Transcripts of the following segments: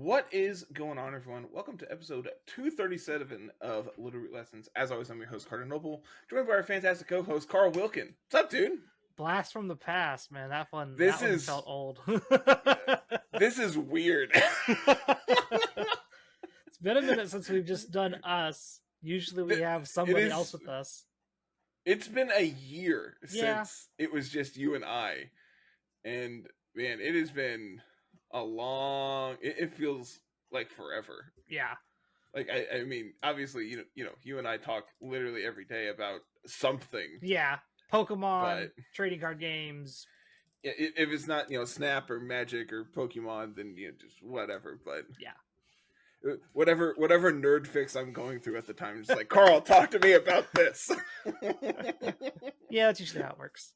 What is going on, everyone? Welcome to episode 237 of Littleroot Lessons. As always, I'm your host, Carter Noble, joined by our fantastic co-host, Carl Wilkin. What's up, dude? Blast from the past, man. That one felt old. This is weird. It's been a minute since we've just done us. Usually we have somebody else with us. It's been a year since it was just you and I. And, man, it has been a long... It feels like forever. Yeah. Like, I mean, obviously, you know, you and I talk literally every day about something. Yeah. Pokemon, trading card games. If it's not, Snap or Magic or Pokemon, then, just whatever. But yeah, whatever nerd fix I'm going through at the time, just like, Carl, talk to me about this. Yeah, that's usually how it works.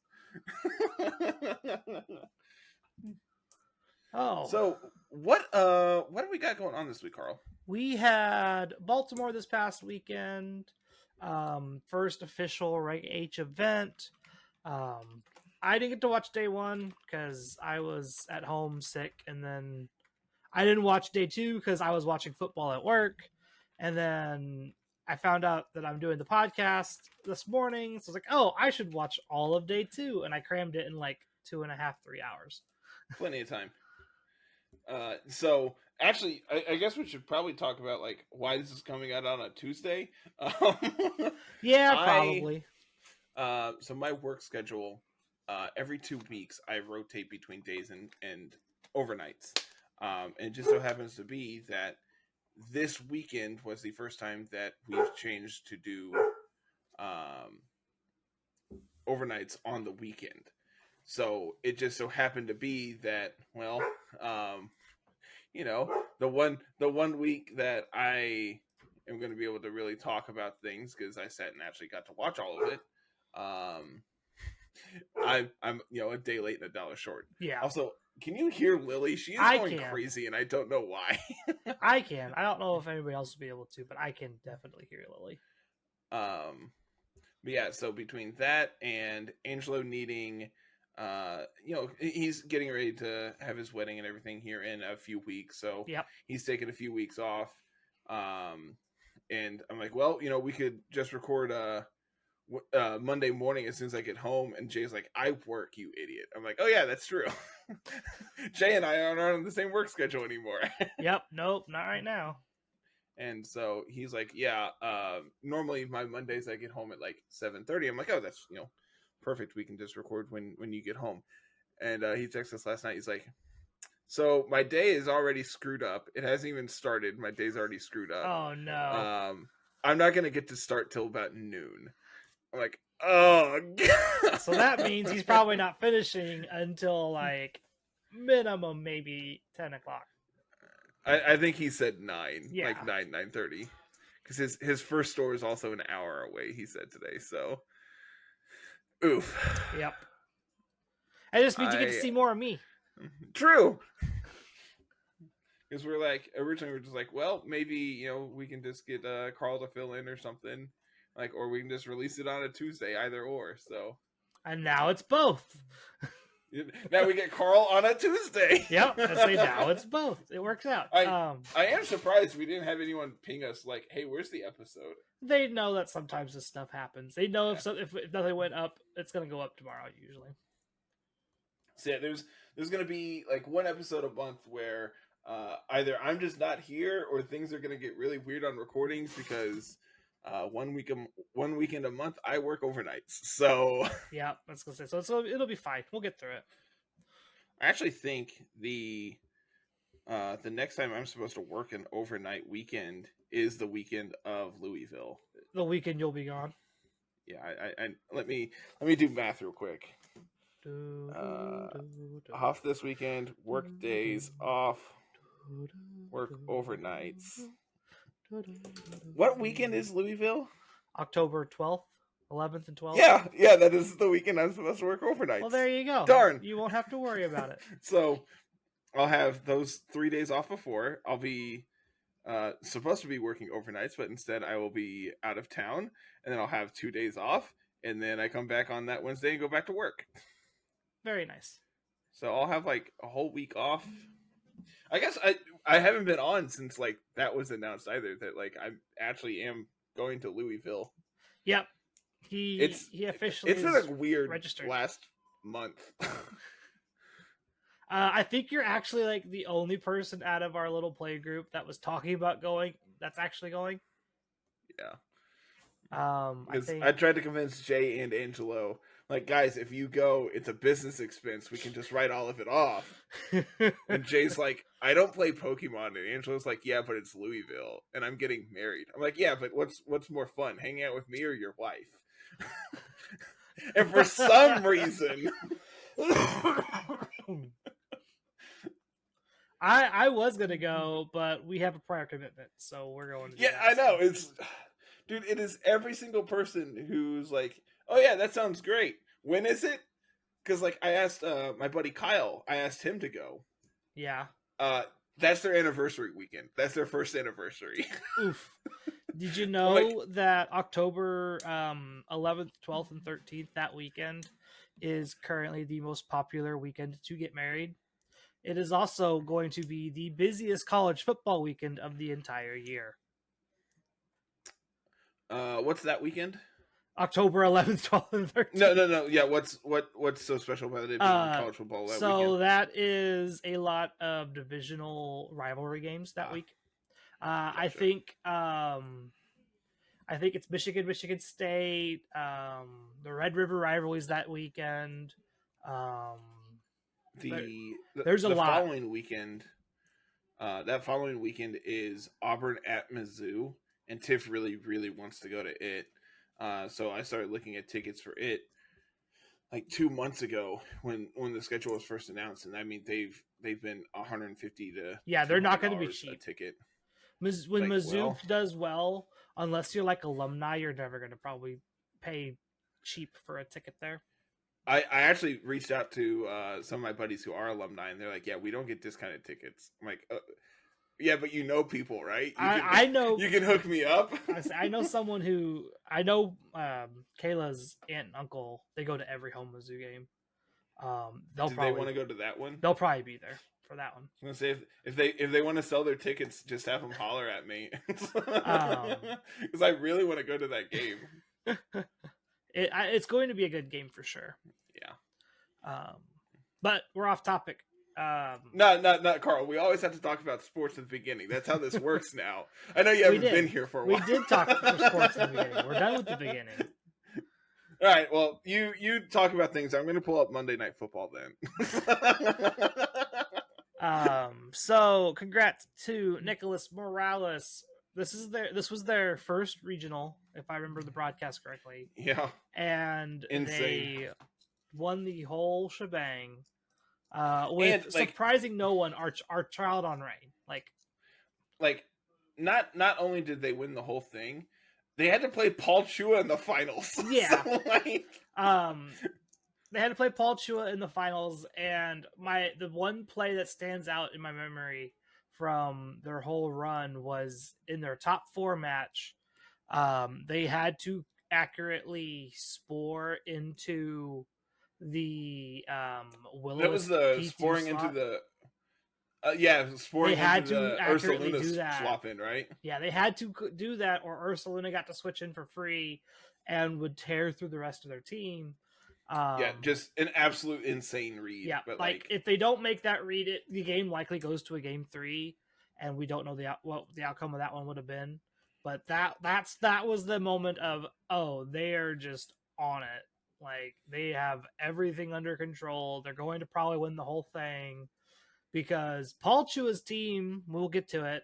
Oh, so what do we got going on this week, Carl? We had Baltimore this past weekend. First official Rank H event. I didn't get to watch day one because I was at home sick, and then I didn't watch day two because I was watching football at work, and then I found out that I'm doing the podcast this morning, so I was like, oh, I should watch all of day two, and I crammed it in like 2.5-3 hours. Plenty of time. So actually, I guess we should probably talk about like why this is coming out on a Tuesday. Yeah, probably. So my work schedule, every 2 weeks I rotate between days and overnights. And it just so happens to be that this weekend was the first time that we've changed to do overnights on the weekend. So it just so happened to be that, well, the one week that I am going to be able to really talk about things because I sat and actually got to watch all of it. I'm a day late and $1 short. Yeah. Also, can you hear Lily? She is going crazy, and I don't know why. I can. I don't know if anybody else will be able to, but I can definitely hear Lily. But yeah, so between that and Angelo needing, he's getting ready to have his wedding and everything here in a few weeks, so he's taking a few weeks off. And I'm like, well, we could just record Monday morning as soon as I get home. And Jay's like, I work, you idiot. I'm like, oh yeah, that's true. Jay and I aren't on the same work schedule anymore. Yep, nope, not right now. And so he's like, yeah, normally my Mondays I get home at like 7:30. I'm like, oh, that's perfect. We can just record when you get home. And he texted us last night. He's like, so my day is already screwed up. It hasn't even started. My day's already screwed up. Oh no. I'm not gonna get to start till about noon. I'm like, oh God. So that means he's probably not finishing until like minimum maybe 10 o'clock. I think he said 9, yeah. like 9:30, because his first store is also an hour away. He said today, so oof. Yep. It just means you get to see more of me. True. Because originally we're just like, well, maybe we can just get Carl to fill in or something, like, or we can just release it on a Tuesday, either or. So. And now it's both. Now we get Carl on a Tuesday. Yep, I say now it's both. It works out. I am surprised we didn't have anyone ping us like, hey, where's the episode? They know that sometimes this stuff happens. They know if nothing went up, it's going to go up tomorrow usually. So yeah, there's going to be like one episode a month where either I'm just not here or things are going to get really weird on recordings because one weekend a month I work overnights. So yeah, that's gonna say so it'll be fine. We'll get through it. I actually think the next time I'm supposed to work an overnight weekend is the weekend of Louisville. The weekend you'll be gone. Yeah, I let me do math real quick. Off this weekend, work days off, work overnights. What weekend is Louisville? October 12th, 11th, and 12th. Yeah, that is the weekend I'm supposed to work overnights. Well, there you go. Darn. You won't have to worry about it. So, I'll have those 3 days off before. I'll be supposed to be working overnights, but instead I will be out of town, and then I'll have 2 days off, and then I come back on that Wednesday and go back to work. Very nice. So I'll have like a whole week off. I guess I haven't been on since like that was announced either. That like I actually am going to Louisville. Yep. He officially it's been is a weird registered. last month. I think you're actually like the only person out of our little play group that was talking about going. That's actually going. Yeah. I I tried to convince Jay and Angelo, like, guys, if you go, it's a business expense. We can just write all of it off. And Jay's like, I don't play Pokemon. And Angelo's like, yeah, but it's Louisville, and I'm getting married. I'm like, yeah, but what's more fun, hanging out with me or your wife? And for some reason, I was gonna go, but we have a prior commitment, so we're going to. Yeah, I know. Dude, it is every single person who's like, oh yeah, that sounds great. When is it? Because like I asked my buddy Kyle, I asked him to go. Yeah. That's their anniversary weekend. That's their first anniversary. Oof. Did you know that October 11th, 12th, and 13th, that weekend, is currently the most popular weekend to get married? It is also going to be the busiest college football weekend of the entire year. What's that weekend? October 11th, 12th, and 13th. No. Yeah, what's so special about it being college football that weekend? That is a lot of divisional rivalry games that week. Gotcha. I think it's Michigan State, the Red River rivalries that weekend. There's a lot. Following weekend. That following weekend is Auburn at Mizzou, and Tiff really, really wants to go to it. So I started looking at tickets for it like 2 months ago when the schedule was first announced, and I mean they've been $150 to they're not going to be cheap. A ticket. When Mizzou does well, unless you're like alumni, you're never going to probably pay cheap for a ticket there. I actually reached out to some of my buddies who are alumni, and they're like, "Yeah, we don't get discounted tickets." I'm like, "Yeah, but you know people, right? I know you can hook me up." I know someone who Kayla's aunt and uncle. They go to every home Mizzou game. They want to go to that one? They'll probably be there for that one. I was gonna say if they want to sell their tickets, just have them holler at me, because I really want to go to that game. It's going to be a good game for sure. Yeah. But we're off topic. No, Carl. We always have to talk about sports at the beginning. That's how this works now. I know you haven't been here for a while. We did talk about sports at the beginning. We're done with the beginning. All right. Well, you talk about things. I'm going to pull up Monday Night Football then. So congrats to Nicholas Morales. This was their first regional, if I remember the broadcast correctly. Yeah. And insane. They won the whole shebang. With surprising no one, Archauldon Rain. Like, not only did they win the whole thing, they had to play Paul Chua in the finals. Yeah. So, they had to play Paul Chua in the finals, and the one play that stands out in my memory from their whole run was in their top 4 match. They had to accurately spore into the Willow. That was the P2 sporing slot. Into the sporing they had into to accurately do that. Swap in, right? Yeah, they had to do that, or Ursaluna got to switch in for free and would tear through the rest of their team. Just an absolute insane read. Yeah, but if they don't make that read, the game likely goes to a game 3, and we don't know what the outcome of that one would have been. But that was the moment of, oh, they are just on it. They have everything under control. They're going to probably win the whole thing because Paul Chua's team, we'll get to it.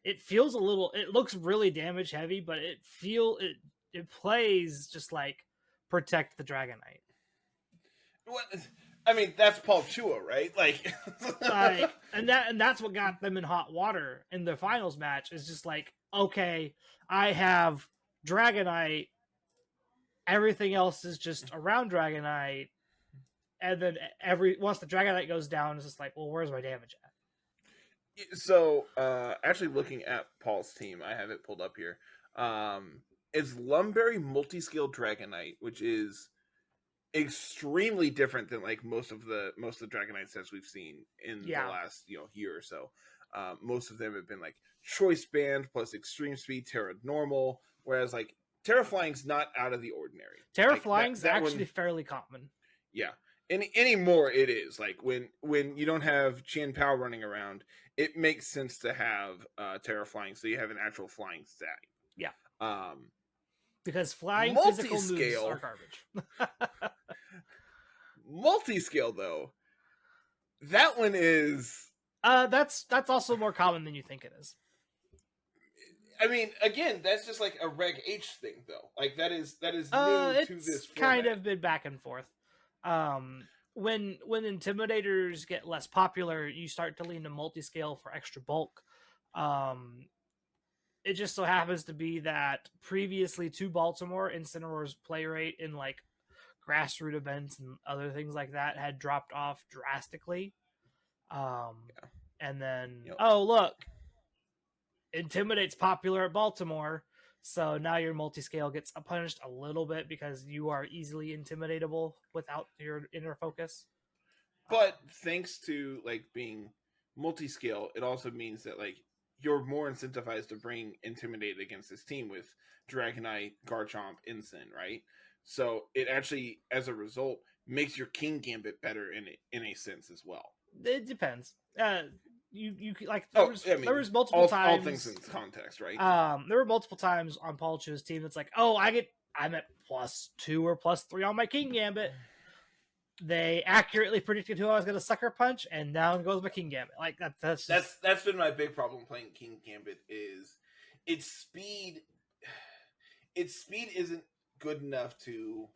It looks really damage heavy, but it plays just like protect the Dragonite. What? I mean, that's Paul Chua, right? And that's what got them in hot water in the finals match. Is just okay, I have Dragonite. Everything else is just around Dragonite, and then once the Dragonite goes down, it's just well, where's my damage at? So, actually, looking at Paul's team, I have it pulled up here. It's Lumberry Multiscale Dragonite, which is extremely different than like most of the Dragonite sets we've seen in the last year or so. Most of them have been like choice band plus extreme speed, Terra normal, whereas like Terra Flying's not out of the ordinary. Terra like, Flying's actually fairly common. Yeah. Anymore it is. Like when you don't have Chien Pao running around, it makes sense to have Terra Flying, so you have an actual flying stat. Yeah. Um because flying physical moves are garbage. Multi-scale though, that one is that's also more common than you think it is. I mean, again, that's just like a Reg H thing though. Like that is new to this format. Kind of been back and forth. When intimidators get less popular, you start to lean to multi-scale for extra bulk. It just so happens to be that previously to Baltimore, Incineroar's play rate in like grassroots events and other things like that had dropped off drastically. And then look, Intimidate's popular at Baltimore, so now your multi-scale gets punished a little bit because you are easily intimidatable without your inner focus. But thanks to like being multi-scale, it also means that like you're more incentivized to bring Intimidate against this team with Dragonite, Garchomp, Incin, right? So it actually, as a result, makes your King Gambit better in a sense as well. It depends. You like there was multiple times. All things in context, right? There were multiple times on Paul Chu's team that's like, I'm at +2 or +3 on my King Gambit. They accurately predicted who I was going to sucker punch, and down goes my King Gambit. Like that's been my big problem playing King Gambit is its speed. Its speed isn't good enough to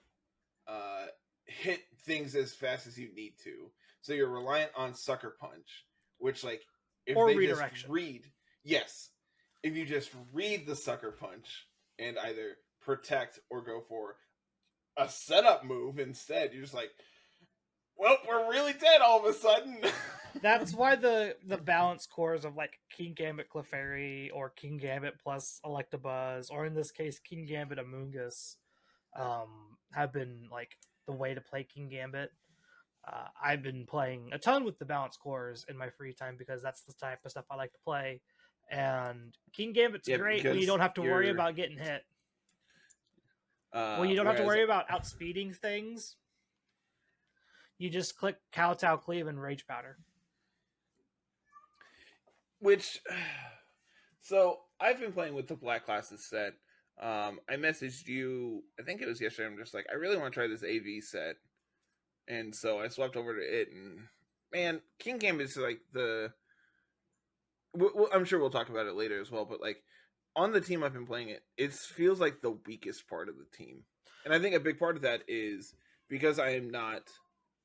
hit things as fast as you need to. So you're reliant on sucker punch, which like if or they redirection. If you just read the sucker punch and either protect or go for a setup move instead, you're just like, well, we're really dead all of a sudden. That's why the balance cores of like King Gambit Clefairy or King Gambit plus Electabuzz, or in this case King Gambit Amoonguss, have been like the way to play King Gambit. I've been playing a ton with the balance cores in my free time because that's the type of stuff I like to play. And King Gambit's great when you don't have to worry about getting hit. When you don't have to worry about outspeeding things. You just click Kowtow, Cleave, and Rage Powder. So I've been playing with the Black Classes set. I messaged you, I think it was yesterday. I'm just like, I really want to try this AV set. And so I swapped over to it, and man, King Gambit is like I'm sure we'll talk about it later as well, but like on the team I've been playing it feels like the weakest part of the team. And I think a big part of that is because I am not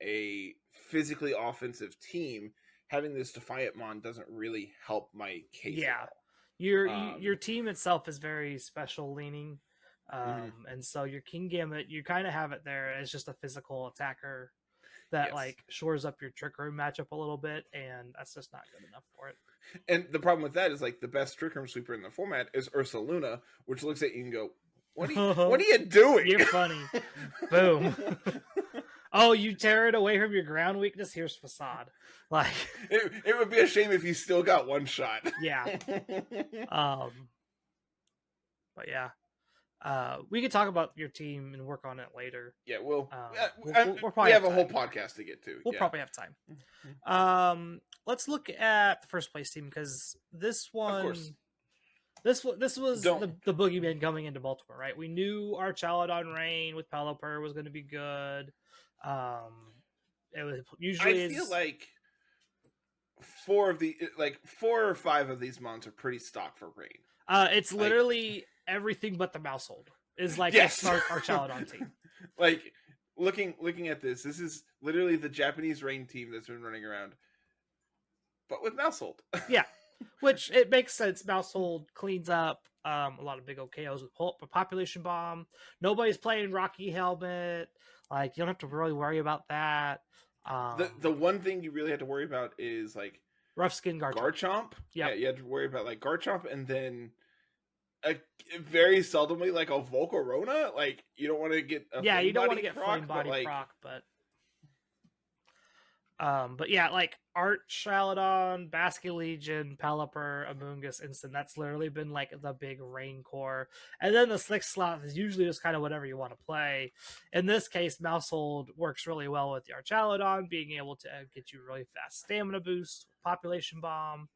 a physically offensive team, having this Defiant Mon doesn't really help my case. Yeah. Your team itself is very special leaning. And so your King Gambit, you kind of have it there as just a physical attacker that like shores up your Trick Room matchup a little bit, and that's just not good enough for it. And the problem with that is like the best Trick Room sweeper in the format is Ursaluna, which looks at you and go, what are you doing? You're funny. Boom. Oh, you tear it away from your ground weakness? Here's Facade. Like it would be a shame if you still got one shot. Yeah. But yeah. We could talk about your team and work on it later. Yeah, we'll probably have a whole podcast to get to. We'll probably have time. Let's look at the first place team because this one, of course. this was the boogeyman coming into Baltimore, right? We knew Archauldon Rain with pelipper was going to be good. It was usually. I feel like 4 or 5 of these mons are pretty stock for Rain. It's literally everything but the Maushold is like a smart Archaludon team. Like looking at this is literally the Japanese Rain team that's been running around, but with Maushold. Yeah, which it makes sense. Maushold cleans up a lot of big OKOs with population bomb. Nobody's playing Rocky Helmet. Like you don't have to really worry about that. The one thing you really have to worry about is like rough skin Garchomp. Yeah, you have to worry about like Garchomp, and then a very seldomly like a Volcarona. Like you don't want to get a Yeah, flame you don't want body to get proc, flame but body like proc, but yeah, like Archauldon, Basculegion, Pelipper, Amoonguss, Instant. That's literally been like the big rain core, and then the slick slot is usually just kind of whatever you want to play. In this case, Maushold works really well with the Archaludon, being able to get you really fast stamina boost, population bomb.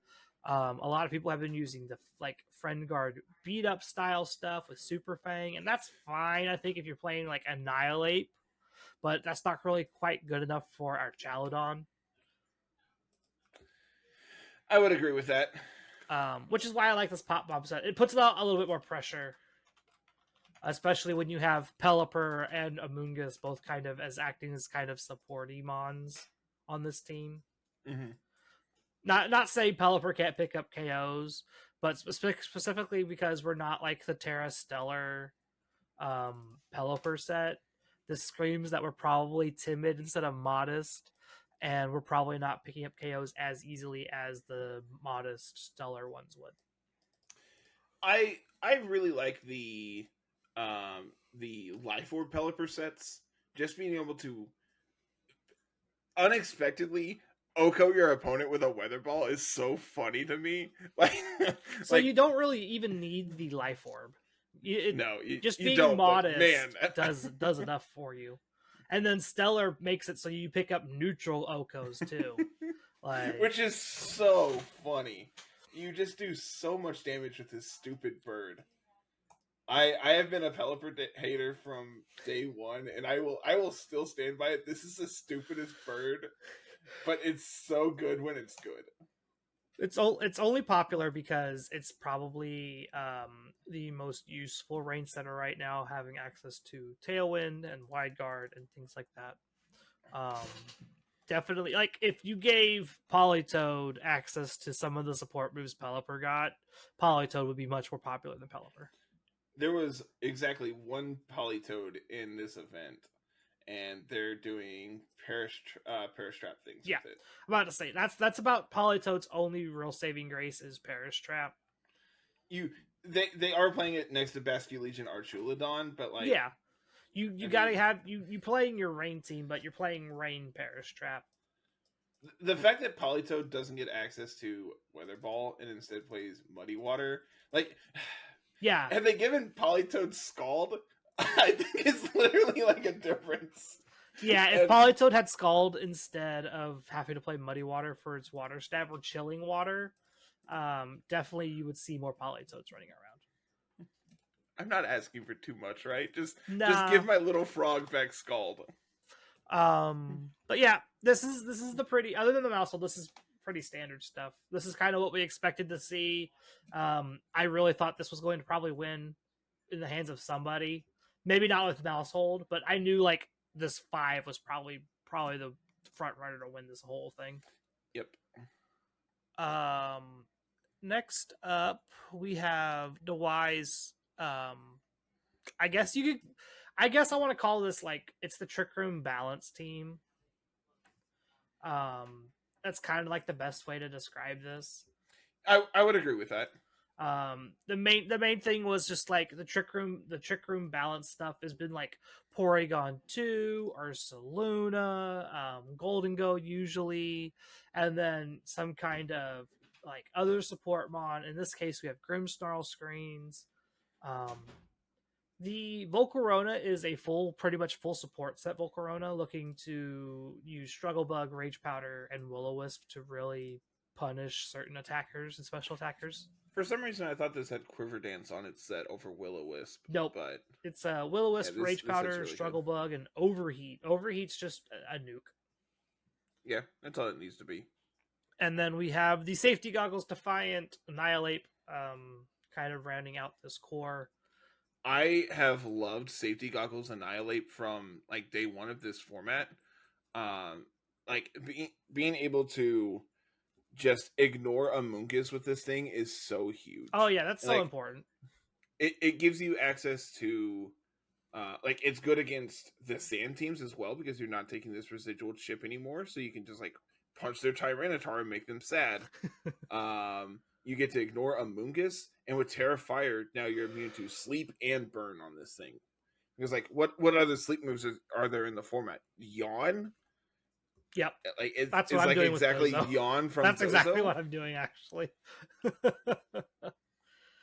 A lot of people have been using the like friend guard beat up style stuff with Super Fang, and that's fine. I think if you're playing like Annihilate, but that's not really quite good enough for Archaludon. I would agree with that. Which is why I like this pop bomb set. It puts out a little bit more pressure, especially when you have Pelipper and Amoonguss both kind of as acting as kind of supporty mons on this team. Mm-hmm. Not saying Pelipper can't pick up KOs, but specifically because we're not like the Terra Stellar Pelipper set. This screams that we're probably timid instead of modest, and we're probably not picking up KOs as easily as the modest Stellar ones would. I really like the Life Orb Pelipper sets. Just being able to unexpectedly Oko your opponent with a weather ball is so funny to me. Like, So you don't really even need the Life Orb. No, just you being don't. modest Man, does enough for you. And then Stellar makes it so you pick up neutral Okos too. Like, which is so funny. You just do so much damage with this stupid bird. I have been a Pelipper hater from day one, and I will still stand by it. This is the stupidest bird, but it's so good when it's good. it's only popular because it's probably the most useful range setter right now, having access to Tailwind and Wide Guard and things like that. Definitely, like if you gave Politoed access to some of the support moves Pelipper got, Politoed would be much more popular than Pelipper. There was exactly one Politoed in this event, and they're doing Perish Trap things Yeah, with it. I'm about to say that's about Politoad's only real saving grace is Perish Trap. They are playing it next to Basculegion Archaludon, but like yeah, you gotta have you playing your rain team, but you're playing rain Perish Trap. The fact that Politoed doesn't get access to Weather Ball and instead plays Muddy Water, like, yeah, have they given Politoed Scald? I think it's literally like a difference. Yeah, if Politoed had Scald instead of having to play Muddy Water for its water stab or Chilling Water, definitely you would see more Politoads running around. I'm not asking for too much, right? Just Nah. give my little frog back Scald. But yeah, this is the pretty, other than the Maushold, this is pretty standard stuff. This is kind of what we expected to see. I really thought this was going to probably win in the hands of somebody. Maybe not with Maushold, but I knew like this 5 was probably the front runner to win this whole thing. Yep. Next up we have the Wise. I guess I want to call this like it's the Trick Room Balance team. That's kind of like the best way to describe this. I would agree with that. The main thing was just like the trick room balance stuff has been like Porygon 2 ursaluna, Golden Go usually, and then some kind of like other support mon. In this case we have Grimmsnarl screens. The Volcarona is a pretty much full support set Volcarona, looking to use Struggle Bug, Rage Powder, and Will-O-Wisp to really punish certain attackers and special attackers. For some reason, I thought this had Quiver Dance on its set over Will-O-Wisp. Nope. But it's Will-O-Wisp, Rage Powder, really Struggle good. Bug, and Overheat. Overheat's just a nuke. Yeah, that's all it needs to be. And then we have the Safety Goggles, Defiant, Annihilate, kind of rounding out this core. I have loved Safety Goggles Annihilate from like day one of this format. Like being able to just ignore Amoonguss with this thing is so huge. Oh yeah, that's so important. It gives you access to like it's good against the sand teams as well because you're not taking this residual chip anymore, so you can just like punch their Tyranitar and make them sad. you get to ignore a Mungus, and with Terra Fire, now you're immune to sleep and burn on this thing. Because like, what other sleep moves are there in the format? Yawn. Yep, Like that's it's what I'm like doing exactly with Dozo. Yawn from That's Dozo? exactly what I'm doing, actually.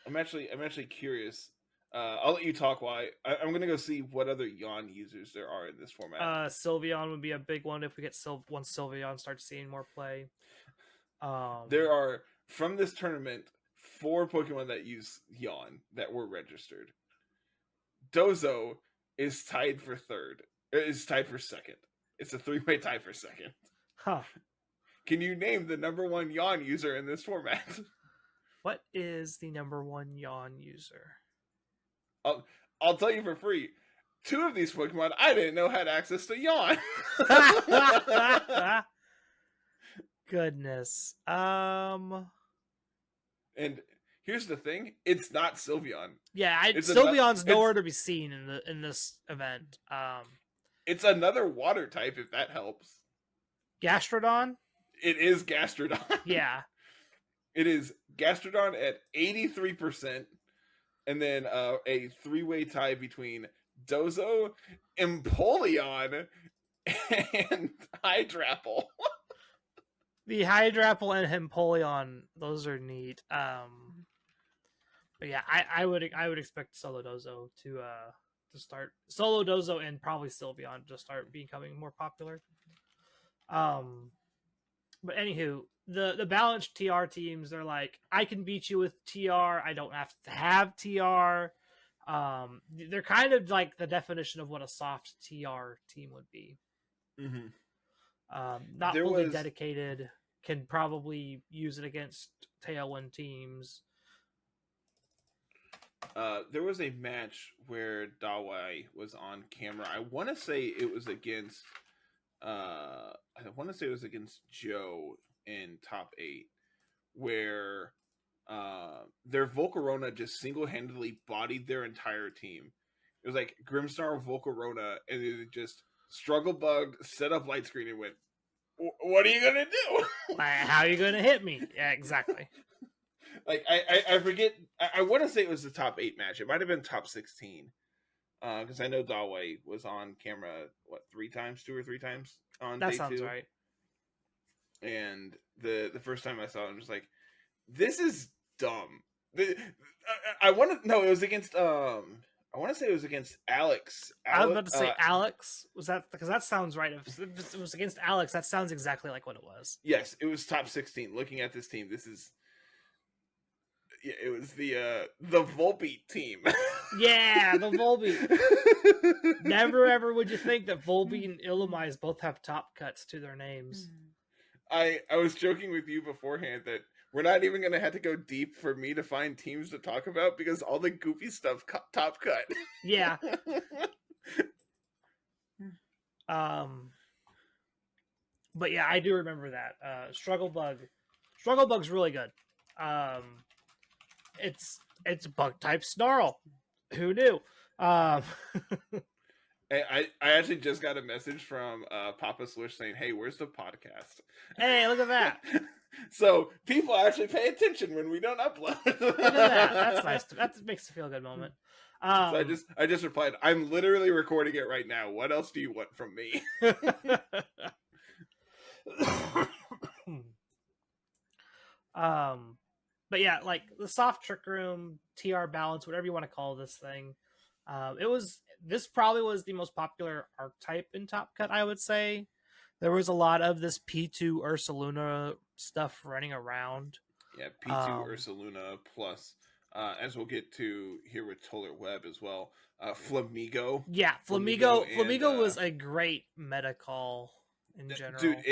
I'm actually curious. I'll let you talk. Why I'm gonna go see what other Yawn users there are in this format. Sylveon would be a big one if we get once Sylveon starts seeing more play. There are, from this tournament, 4 Pokemon that use Yawn that were registered. Dozo is tied for third. Is tied for second. It's a 3-way tie for second. Huh. Can you name the number 1 Yawn user in this format? What is the number 1 Yawn user? I'll tell you for free. 2 of these Pokemon I didn't know had access to Yawn. Goodness. And here's the thing: it's not Sylveon. Yeah, Sylveon's nowhere to be seen in this event. It's another water type, if that helps. Gastrodon? It is Gastrodon. Yeah. It is Gastrodon at 83%, and then a 3-way tie between Dozo, Empoleon, and Hydrapple. The Hydrapple and Empoleon, those are neat. But yeah, I would expect Solo Dozo to start, Solo Dozo and probably Sylveon to start becoming more popular. But anywho, the balanced TR teams, they're like, I can beat you with TR. I don't have to have TR. They're kind of like the definition of what a soft TR team would be. Mm-hmm. Not fully dedicated, can probably use it against Tailwind teams. There was a match where Dawai was on camera. I want to say it was against Joe in top 8, where their Volcarona just single-handedly bodied their entire team. It was like Grimmsnarl, Volcarona, and they just struggle bugged, set up light screen, and went, "What are you gonna do? How are you gonna hit me?" Yeah, exactly. Like I forget. I want to say it was the top 8 match. It might have been top 16. Because I know Dawei was on camera 2 or 3 times on that day sounds 2. Right. And the first time I saw it, I'm just like, this is dumb. I want to know it was against I want to say it was against Alex. I was about to say Alex. Was that because that sounds right? If it was against Alex, that sounds exactly like what it was. Yes, it was top 16. Looking at this team, this is. Yeah, it was the Volbeat team. Yeah, the Volbeat. Never ever would you think that Volbeat and Illumise both have top cuts to their names. I was joking with you beforehand that we're not even going to have to go deep for me to find teams to talk about because all the goofy stuff top cut. Yeah. But yeah, I do remember that. Struggle Bug's really good. It's bug type Snarl. Who knew? I actually just got a message from Papa Swish saying, "Hey, where's the podcast?" Hey, look at that! So people actually pay attention when we don't upload. Look at that! That's nice. That makes a feel good moment. So I just replied, "I'm literally recording it right now. What else do you want from me?" But yeah, like the soft trick room, TR balance, whatever you want to call this thing. This probably was the most popular archetype in Top Cut, I would say. There was a lot of this P2 Ursaluna stuff running around. Yeah, P2 Ursaluna plus, as we'll get to here with Toller Web as well, Flamigo. Yeah, Flamigo was a great meta call in general. Dude,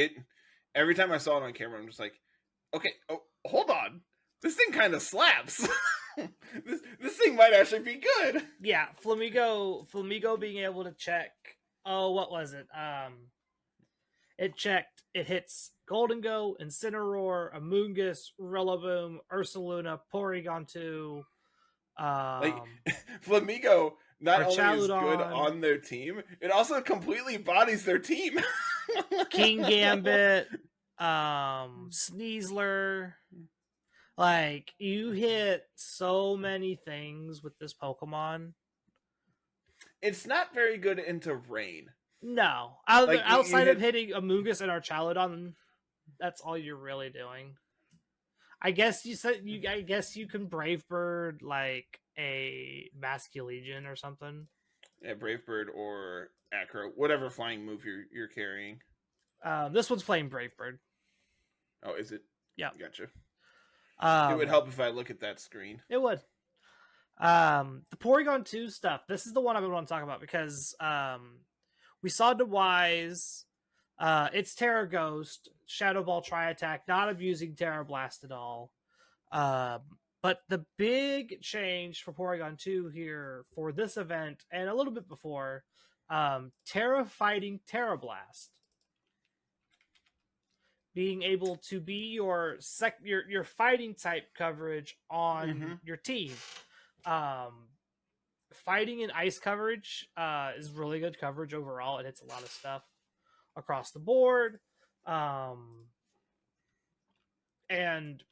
every time I saw it on camera, I'm just like, okay, hold on. This thing kind of slaps. this thing might actually be good. Yeah, Flamigo being able to check. Oh, what was it? It checked. It hits Golden Go, Incineroar, Amoonguss, Rillaboom, Ursaluna, Porygon 2. Flamigo not only is good Archaludon. on their team, it also completely bodies their team. Like, you hit so many things with this Pokemon. It's not very good into rain. No. Like, you Outside of hit... hitting Amoonguss and Archaludon, that's all you're really doing. I guess I guess you can Brave Bird like a Masculegion or something. Yeah, Brave Bird or Acro, whatever flying move you're carrying. This one's playing Brave Bird. Oh, is it? Yeah. Gotcha. It would Um, help if I look at that screen. it would. The Porygon 2 stuff. This is the one I would want to talk about because we saw Dewise. It's Terra Ghost, Shadow Ball Tri Attack, not abusing Terra Blast at all. But the big change for Porygon 2 here for this event and a little bit before, Terra fighting Terra Blast. Being able to be your fighting type coverage on your team. Fighting and ice coverage is really good coverage overall. It hits a lot of stuff across the board. And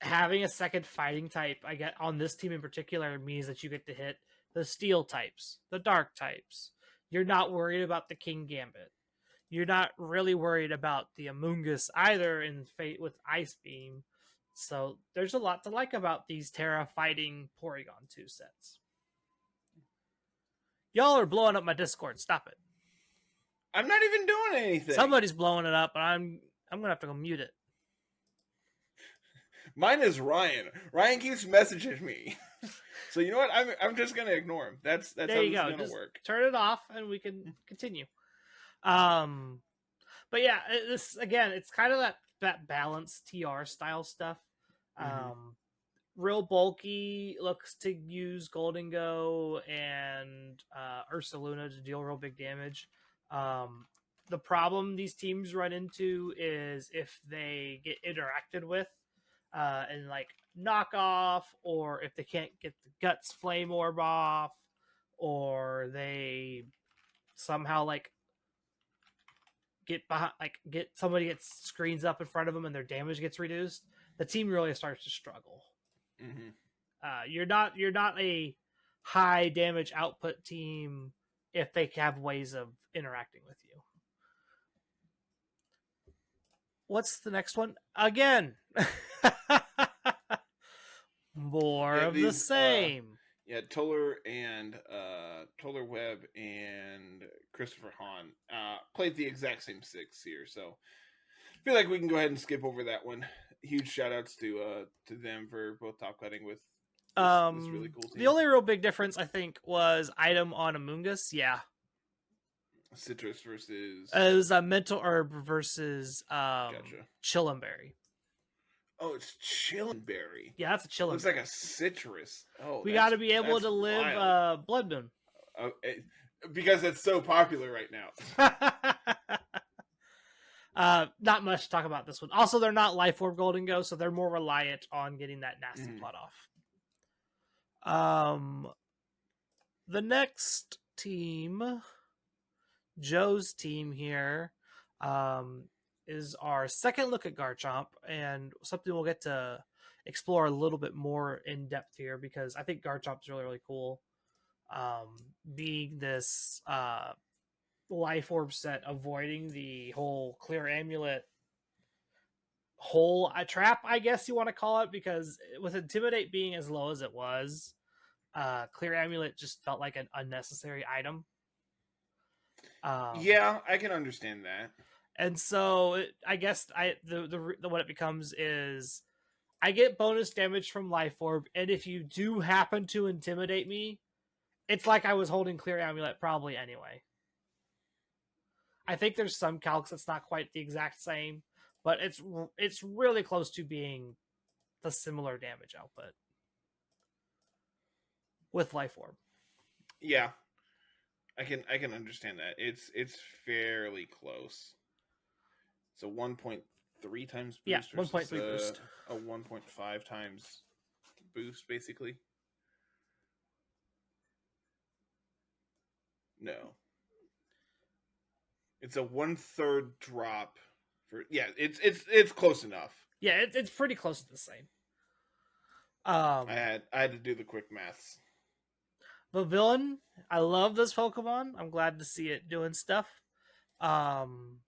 having a second fighting type, I get on this team in particular, means that you get to hit the steel types, the dark types. You're not worried about the King Gambit. You're not really worried about the Amoonguss either in Fate with Ice Beam. So there's a lot to like about these Terra fighting Porygon 2 sets. Y'all are blowing up my Discord. Stop it. I'm not even doing anything. Somebody's blowing it up, and I'm gonna have to go mute it. Mine is Ryan. Ryan keeps messaging me. So you know what? I'm just gonna ignore him. That's how this is gonna work. Turn it off and we can continue. But yeah, this again, it's kind of that balanced TR style stuff. Real bulky, looks to use Golden Go and Ursaluna to deal real big damage. The problem these teams run into is if they get interacted with and like knock off, or if they can't get the Guts Flame Orb off, or they somehow like get behind, like somebody gets screens up in front of them and their damage gets reduced, the team really starts to struggle. You're not a high damage output team if they have ways of interacting with you. What's the next one? Again. More of the same. Toller Webb and Christopher Hahn played the exact same 6 here, so I feel like we can go ahead and skip over that one. Huge shout outs to them for both top cutting with this really cool team. The only real big difference I think was item on Amoonguss. Yeah. Citrus versus it was a mental herb versus Chillenberry. Oh, it's Chillenberry. Yeah, that's a Chillenberry. Looks like a citrus. Oh, we got to be able to live Blood Moon. Because it's so popular right now. Not much to talk about this one. Also, they're not Life Orb Golden Go, so they're more reliant on getting that nasty plot off. The next team, Joe's team here, is our second look at Garchomp, and something we'll get to explore a little bit more in depth here, because I think Garchomp's really, really cool. Being this Life Orb set, avoiding the whole Clear Amulet whole trap, I guess you want to call it, because with Intimidate being as low as it was, Clear Amulet just felt like an unnecessary item. Yeah, I can understand that. And so I guess what it becomes is I get bonus damage from Life Orb, and if you do happen to intimidate me, it's like I was holding Clear Amulet probably anyway. I think there's some calcs that's not quite the exact same, but it's really close to being the similar damage output with Life Orb. Yeah, I can understand that. It's fairly close. So 1.3 times boost. Yeah, 1.3 boost. A 1.5 times boost, basically. No. It's a 1/3 drop for it's close enough. Yeah, it's pretty close to the same. I had to do the quick maths. But villain, I love this Pokemon. I'm glad to see it doing stuff. Um,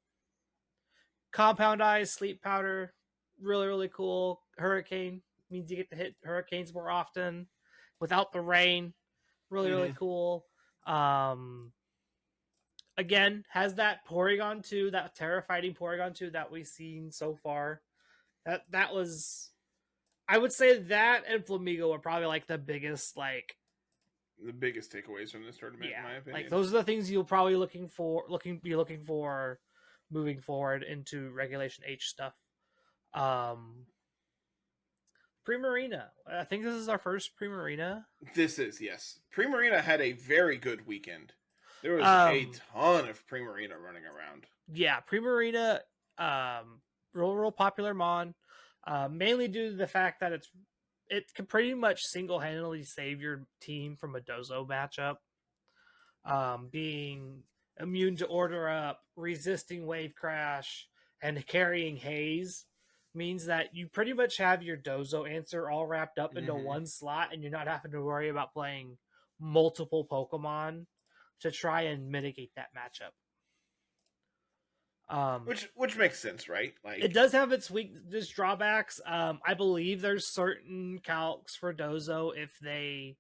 Compound Eyes, Sleep Powder, really cool. Hurricane means you get to hit hurricanes more often without the rain. Really cool. Again, has that Porygon 2, that terrifying Porygon 2 that we've seen so far. That was, I would say that and Flamigo are probably like the biggest takeaways from this tournament, in my opinion. like those are the things you'll probably be looking for moving forward into Regulation H stuff. Primarina. I think this is our first Primarina. This is, yes. Primarina had a very good weekend. There was a ton of Primarina running around. Yeah, Primarina, real popular mon. Mainly due to the fact that it can pretty much single-handedly save your team from a Dozo matchup. Being immune to Order Up, resisting Wave Crash, and carrying Haze means that you pretty much have your Dozo answer all wrapped up into one slot, and you're not having to worry about playing multiple Pokemon to try and mitigate that matchup. Which makes sense, right? Like, it does have its drawbacks. I believe there's certain calcs for Dozo if they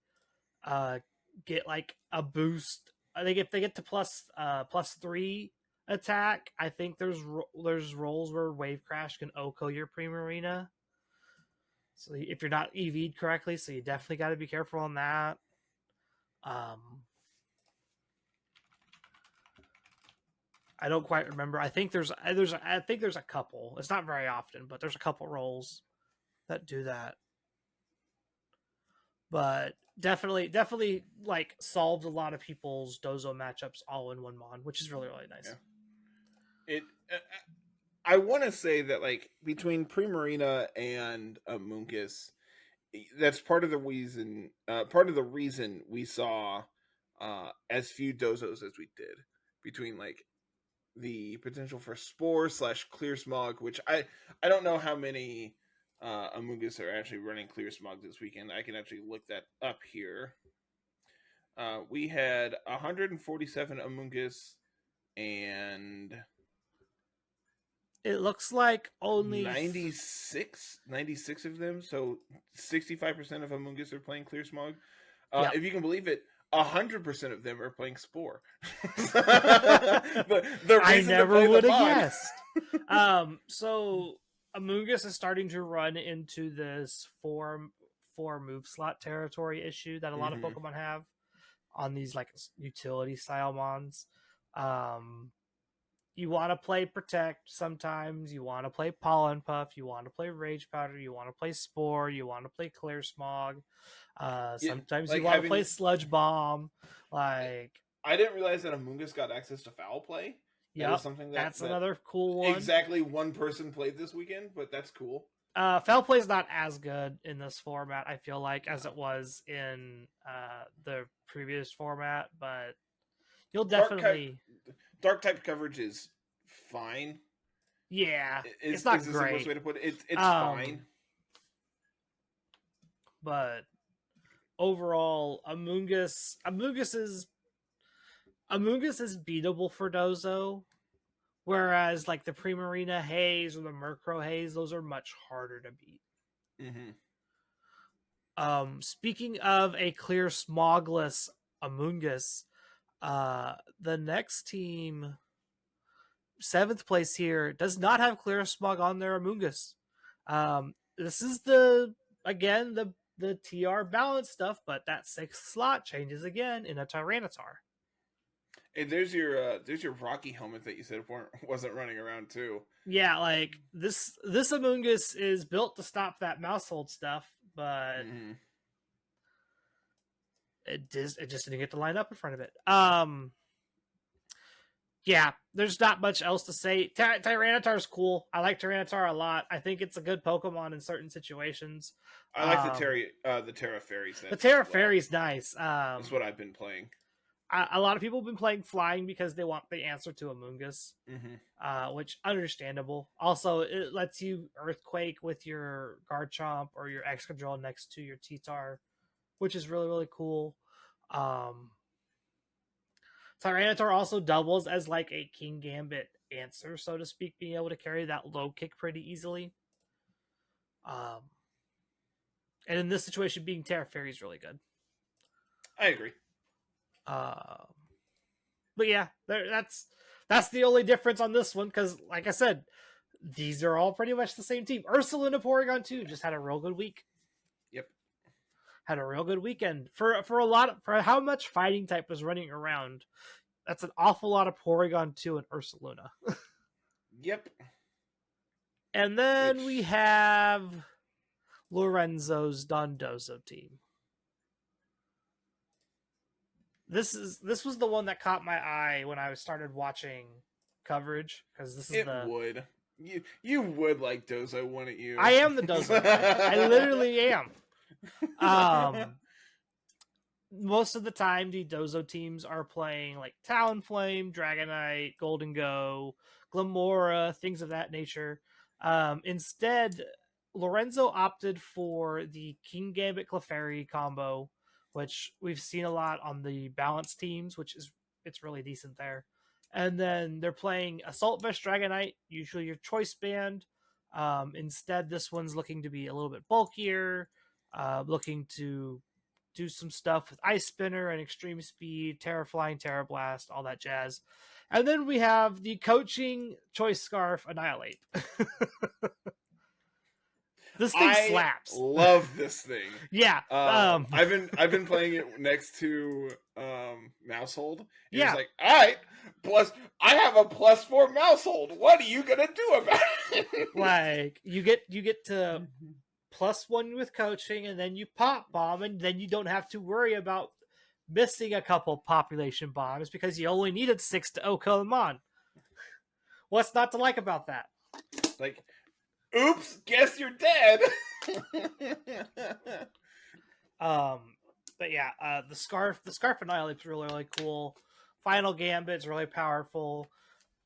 get like a boost. I think if they get to +3 attack, I think there's rolls where Wave Crash can OHKO your Primarina. So if you're not EV'd correctly, so you definitely got to be careful on that. I don't quite remember. I think there's a couple. It's not very often, but there's a couple rolls that do that. But definitely like solved a lot of people's Dozo matchups all in one mon, which is really nice. Yeah. I want to say that like between Primarina and Amoonguss, that's part of the reason. Part of the reason we saw as few Dozos as we did, between like the potential for Spore / Clear Smog, which I don't know how many Amoonguss are actually running Clear Smog this weekend. I can actually look that up here. We had 147 Amoonguss, and it looks like only 96 of them, so 65% of Amoonguss are playing Clear Smog. Yep. If you can believe it, 100% of them are playing Spore. I never would have guessed. So Amoonguss is starting to run into this four move slot territory issue that a lot of Pokemon have on these like utility style mons. You want to play Protect sometimes, you want to play Pollen Puff, you want to play Rage Powder, you want to play Spore, you want to play Clear Smog. Sometimes you want to play Sludge Bomb. Like, I didn't realize that Amoonguss got access to Foul Play. Yeah, that's another cool one. Exactly one person played this weekend, but that's cool. Foul Play is not as good in this format, I feel like, as it was in the previous format, but you'll definitely... Dark type coverage is fine. Yeah, it's not great. The simplest way to put it. It's fine. But overall, Amoonguss is beatable for Dozo, whereas like the Primarina Haze or the Murkrow Haze, those are much harder to beat. Speaking of a clear smogless Amoonguss, the next team, 7th place here, does not have clear smog on their Amoonguss. This is the TR balance stuff, but that 6th slot changes again in a Tyranitar. Hey, there's your Rocky helmet that you said wasn't running around too. Yeah, like this Amoonguss is built to stop that Maushold stuff, but it just didn't get to line up in front of it. Yeah, there's not much else to say. Tyranitar's cool. I like Tyranitar a lot. I think it's a good Pokemon in certain situations. I like the Terra Fairy set. The Terra Fairy's nice. That's what I've been playing. A lot of people have been playing flying because they want the answer to Amoonguss, which understandable. Also, it lets you Earthquake with your Garchomp or your Excadrill next to your T-Tar, which is really, really cool. Tyranitar also doubles as like a King Gambit answer, so to speak, being able to carry that low kick pretty easily. And in this situation, being Terra Fairy is really good. I agree. But yeah, that's the only difference on this one because, like I said, these are all pretty much the same team. Ursaluna Porygon 2 just had a real good week. Yep. Had a real good weekend for how much fighting type was running around. That's an awful lot of Porygon 2 and Ursaluna. Yep. And then we have Lorenzo's Dondozo team. This was the one that caught my eye when I started watching coverage because this is would. You would like Dozo, wouldn't you? I am the Dozo guy. I literally am. Most of the time, the Dozo teams are playing like Talonflame, Dragonite, Golden Go, Glamora, things of that nature. Instead, Lorenzo opted for the King Gambit Clefairy combo, which we've seen a lot on the balance teams, it's really decent there. And then they're playing Assault Vest Dragonite, usually your choice band. Instead, this one's looking to be a little bit bulkier, looking to do some stuff with Ice Spinner and Extreme Speed, Terra Flying, Terra Blast, all that jazz. And then we have the coaching Choice Scarf Annihilate. This thing slaps. Love this thing. Yeah. I've been playing it next to Maushold. Yeah. He's like, all right, I have a +4 Maushold. What are you gonna do about it? Like you get to +1 with coaching, and then you pop bomb, and then you don't have to worry about missing a couple population bombs because you only needed 6 to OHKO them on. What's not to like about that? Like, oops, guess you're dead. But yeah, the scarf Annihilate's really, really cool. Final Gambit's really powerful.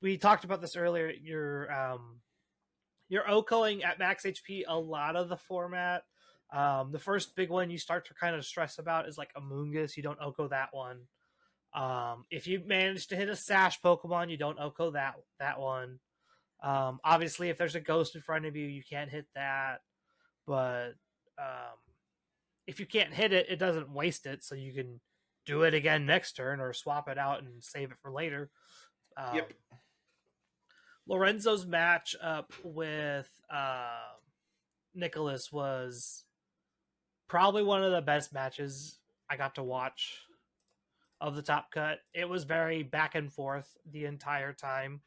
We talked about this earlier. You're OHKOing at max HP a lot of the format. The first big one you start to kind of stress about is like Amoonguss. You don't OHKO that one. If you manage to hit a Sash Pokemon, you don't OHKO that one. Obviously, if there's a ghost in front of you, you can't hit that. But if you can't hit it, it doesn't waste it, so you can do it again next turn or swap it out and save it for later. Yep. Lorenzo's match up with Nicholas was probably one of the best matches I got to watch of the top cut. It was very back and forth the entire time.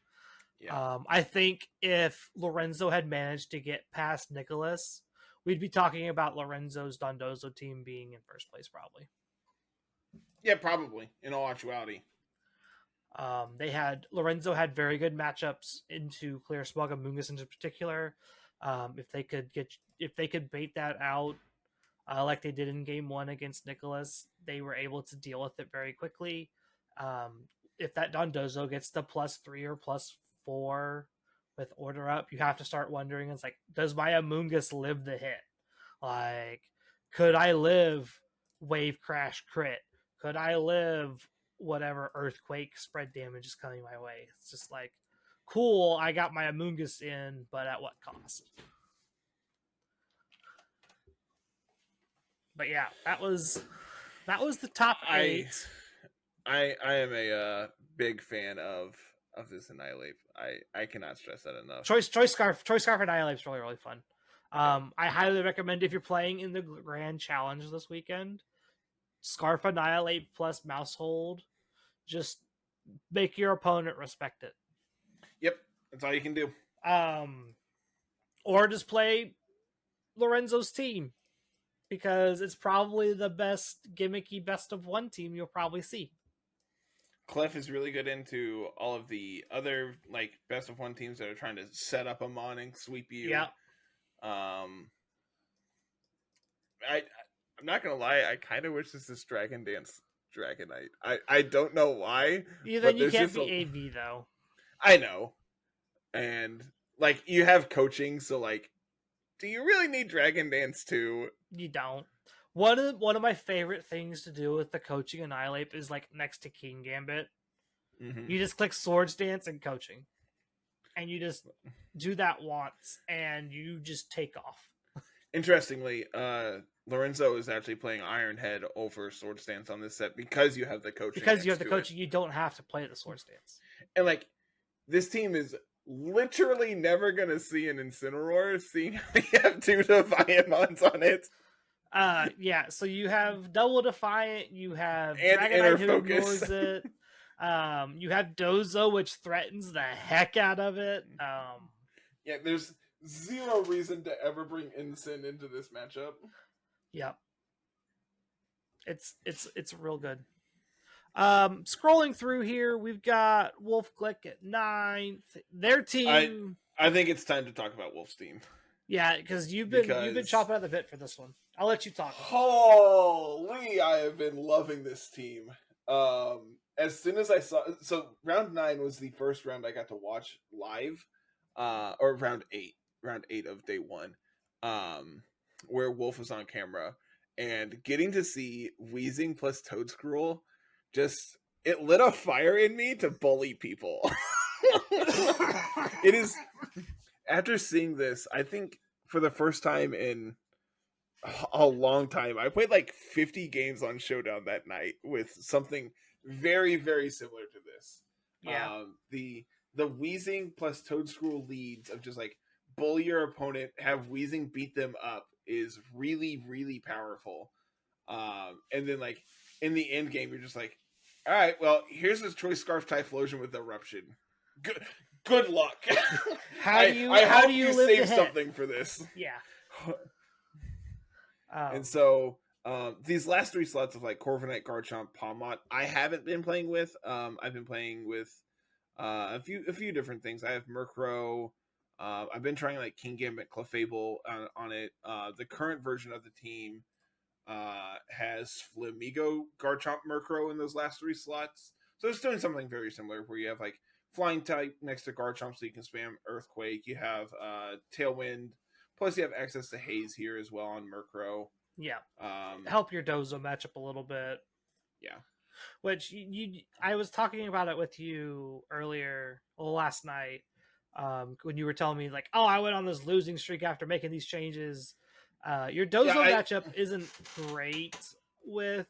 Yeah. I think if Lorenzo had managed to get past Nicholas, we'd be talking about Lorenzo's Dondozo team being in first place, probably. Yeah, probably, in all actuality. Lorenzo had very good matchups into Clear Smog and Amoonguss in particular. If they could bait that out, like they did in game 1 against Nicholas, they were able to deal with it very quickly. If that Dondozo gets to +3 or +4 with Order Up, you have to start wondering, it's like, does my Amoonguss live the hit? Like, could I live Wave Crash Crit? Could I live whatever Earthquake spread damage is coming my way? It's just like, cool, I got my Amoonguss in, but at what cost? But yeah, that was the top 8. I am a big fan of this Annihilate. I cannot stress that enough. Choice Scarf Annihilate is really, really fun. I highly recommend if you're playing in the Grand Challenge this weekend, Scarf Annihilate plus Maushold. Just make your opponent respect it. Yep, that's all you can do. Or just play Lorenzo's team, because it's probably the best gimmicky best of one team you'll probably see. Clef is really good into all of the other like best of one teams that are trying to set up a mon and sweep you. Yeah. I'm not gonna lie, I kind of wish this Dragon Dance Dragonite. I don't know why, Then but you there's can't just be AV though. I know, and like you have coaching, so like, do you really need Dragon Dance too? You don't. One of my favorite things to do with the coaching Annihilate is like next to King Gambit. Mm-hmm. You just click Swords Dance and coaching, and you just do that once, and you just take off. Interestingly, Lorenzo is actually playing Iron Head over Sword Stance on this set because you have the coaching. Because you have the coaching, you don't have to play the Swords Dance. And like, this team is literally never gonna see an Incineroar, seeing how you have 2 Defiant Mons on it. Yeah, so you have double Defiant, you have And Dragonite who Focus. ignores it. You have Dozo, which threatens the heck out of it. Yeah, there's zero reason to ever bring Incin into this matchup. Yep. It's real good. Scrolling through here, we've got Wolf Click at 9th. Their team. I think it's time to talk about Wolf's team. Yeah, because you've been chopping at the bit for this one. I'll let you talk. Holy, I have been loving this team. As soon as I saw, so round 9 was the first round I got to watch live, or round 8 of day 1, where Wolf was on camera, and getting to see Wheezing plus Toadscruel, just it lit a fire in me to bully people. It is. After seeing this, I think for the first time in a long time, I played like 50 games on Showdown that night with something very, very similar to this. Yeah. The Wheezing plus Toadscruel leads of just like bully your opponent, have Wheezing beat them up is really, really powerful. And then like in the end game, you're just like, all right, well, here's this Choice Scarf Typhlosion with Eruption. Good luck. How do you save something for this? Yeah. And so these last 3 slots of like Corviknight, Garchomp, Palmot, I haven't been playing with. I've been playing with a few different things. I have Murkrow. I've been trying like King Gambit, Clefable on it. The current version of the team has Flamigo, Garchomp, Murkrow in those last 3 slots. So it's doing something very similar where you have like Flying type next to Garchomp, so you can spam Earthquake. You have Tailwind, plus you have access to Haze here as well on Murkrow. Yeah, help your Dozo match up a little bit. Yeah, which I was talking about it with you earlier, last night, when you were telling me like, oh, I went on this losing streak after making these changes. Your Dozo matchup isn't great with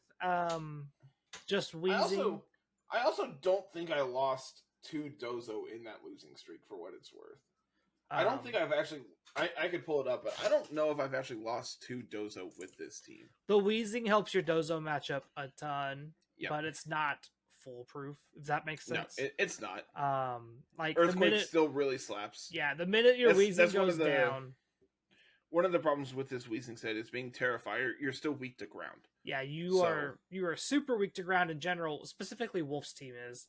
just Wheezing. I also don't think I lost to Dozo in that losing streak for what it's worth. I don't think I've actually. I could pull it up, but I don't know if I've actually lost to Dozo with this team. The Wheezing helps your Dozo matchup a ton, but it's not foolproof. If that makes sense. No, it's not. Like Earthquake still really slaps. Yeah, the minute your Wheezing goes down. One of the problems with this Wheezing set is being Terrifier. You're still weak to ground. Yeah, you are super weak to ground in general. Specifically, Wolf's team is.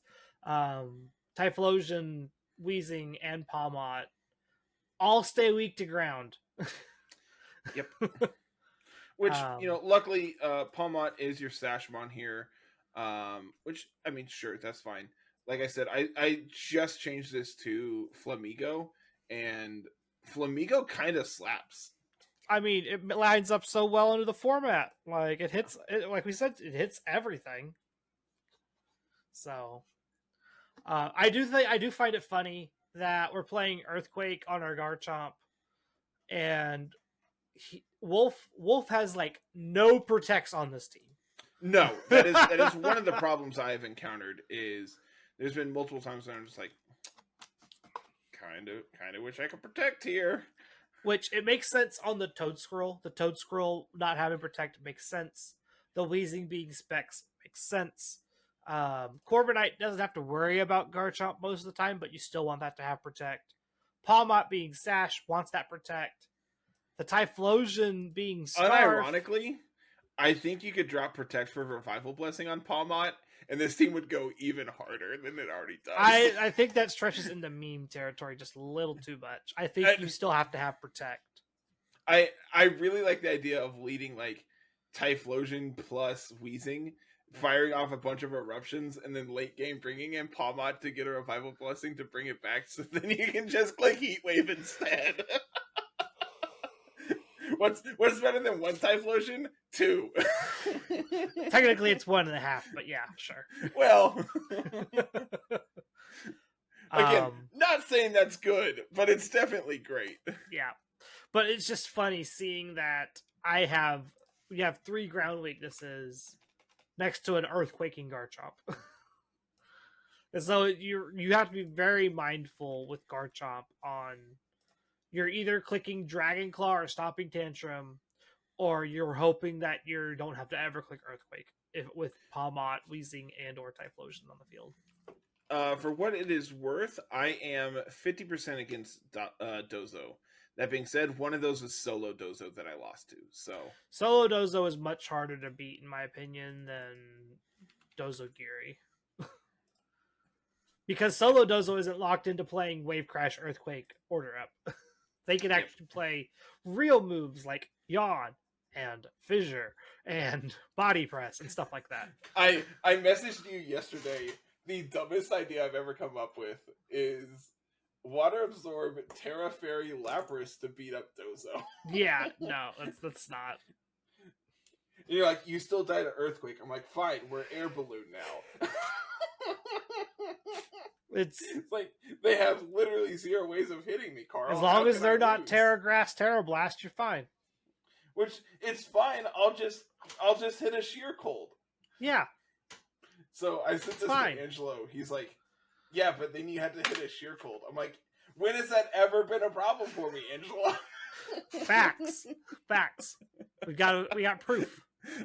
Typhlosion, Wheezing, and Palmot all stay weak to ground. Yep. Which, luckily, Palmot is your Sashmon here. Which, I mean, sure, that's fine. Like I said, I just changed this to Flamigo, and Flamigo kind of slaps. I mean, it lines up so well into the format. Like, it hits, like we said, it hits everything. So, I do find it funny that we're playing Earthquake on our Garchomp, and Wolf has like no protects on this team. No, that is one of the problems I have encountered. Is there's been multiple times when I'm just like, kind of wish I could protect here. Which it makes sense on the Toadscruel. The Toadscruel not having protect makes sense. The Wheezing being specs makes sense. Corviknight doesn't have to worry about Garchomp most of the time, but you still want that to have protect. Palmot being Sash wants that protect. The Typhlosion being Scarf. Unironically, I think you could drop protect for Revival Blessing on Palmot, and this team would go even harder than it already does. I think that stretches into meme territory just a little too much. I think you still have to have protect. I really like the idea of leading like Typhlosion plus Wheezing, firing off a bunch of eruptions, and then late game bringing in Palmot to get a revival blessing to bring it back, so then you can just click Heat Wave instead. What's better than 1 Typhlosion? 2. Technically, it's 1.5, but yeah, sure. Well, again, not saying that's good, but it's definitely great. Yeah, but it's just funny seeing that we have 3 ground weaknesses next to an earthquaking Garchomp. And so you have to be very mindful with Garchomp on you're either clicking Dragon Claw or Stomping Tantrum, or you're hoping that you don't have to ever click Earthquake with Palmot, Weezing, and or Typhlosion on the field. For what it is worth, I am 50% against Dozo. That being said, one of those was Solo Dozo that I lost to. So Solo Dozo is much harder to beat, in my opinion, than Dozo Giri. Because Solo Dozo isn't locked into playing Wave Crash, Earthquake, Order Up. They can actually play real moves like Yawn and Fissure and Body Press and stuff like that. I messaged you yesterday. The dumbest idea I've ever come up with is Water Absorb Terra Fairy Lapras to beat up Dozo. Yeah, no, that's not. You're like, you still died of Earthquake. I'm like, fine, we're Air Balloon now. It's like they have literally 0 ways of hitting me, Carl. As long as they're not Terra Grass, Terra Blast, you're fine. Which it's fine. I'll just hit a Sheer Cold. Yeah. So I sent this to Angelo. He's like, yeah, but then you had to hit a Sheer Cold. I'm like, when has that ever been a problem for me, Angelo? Facts. We got proof.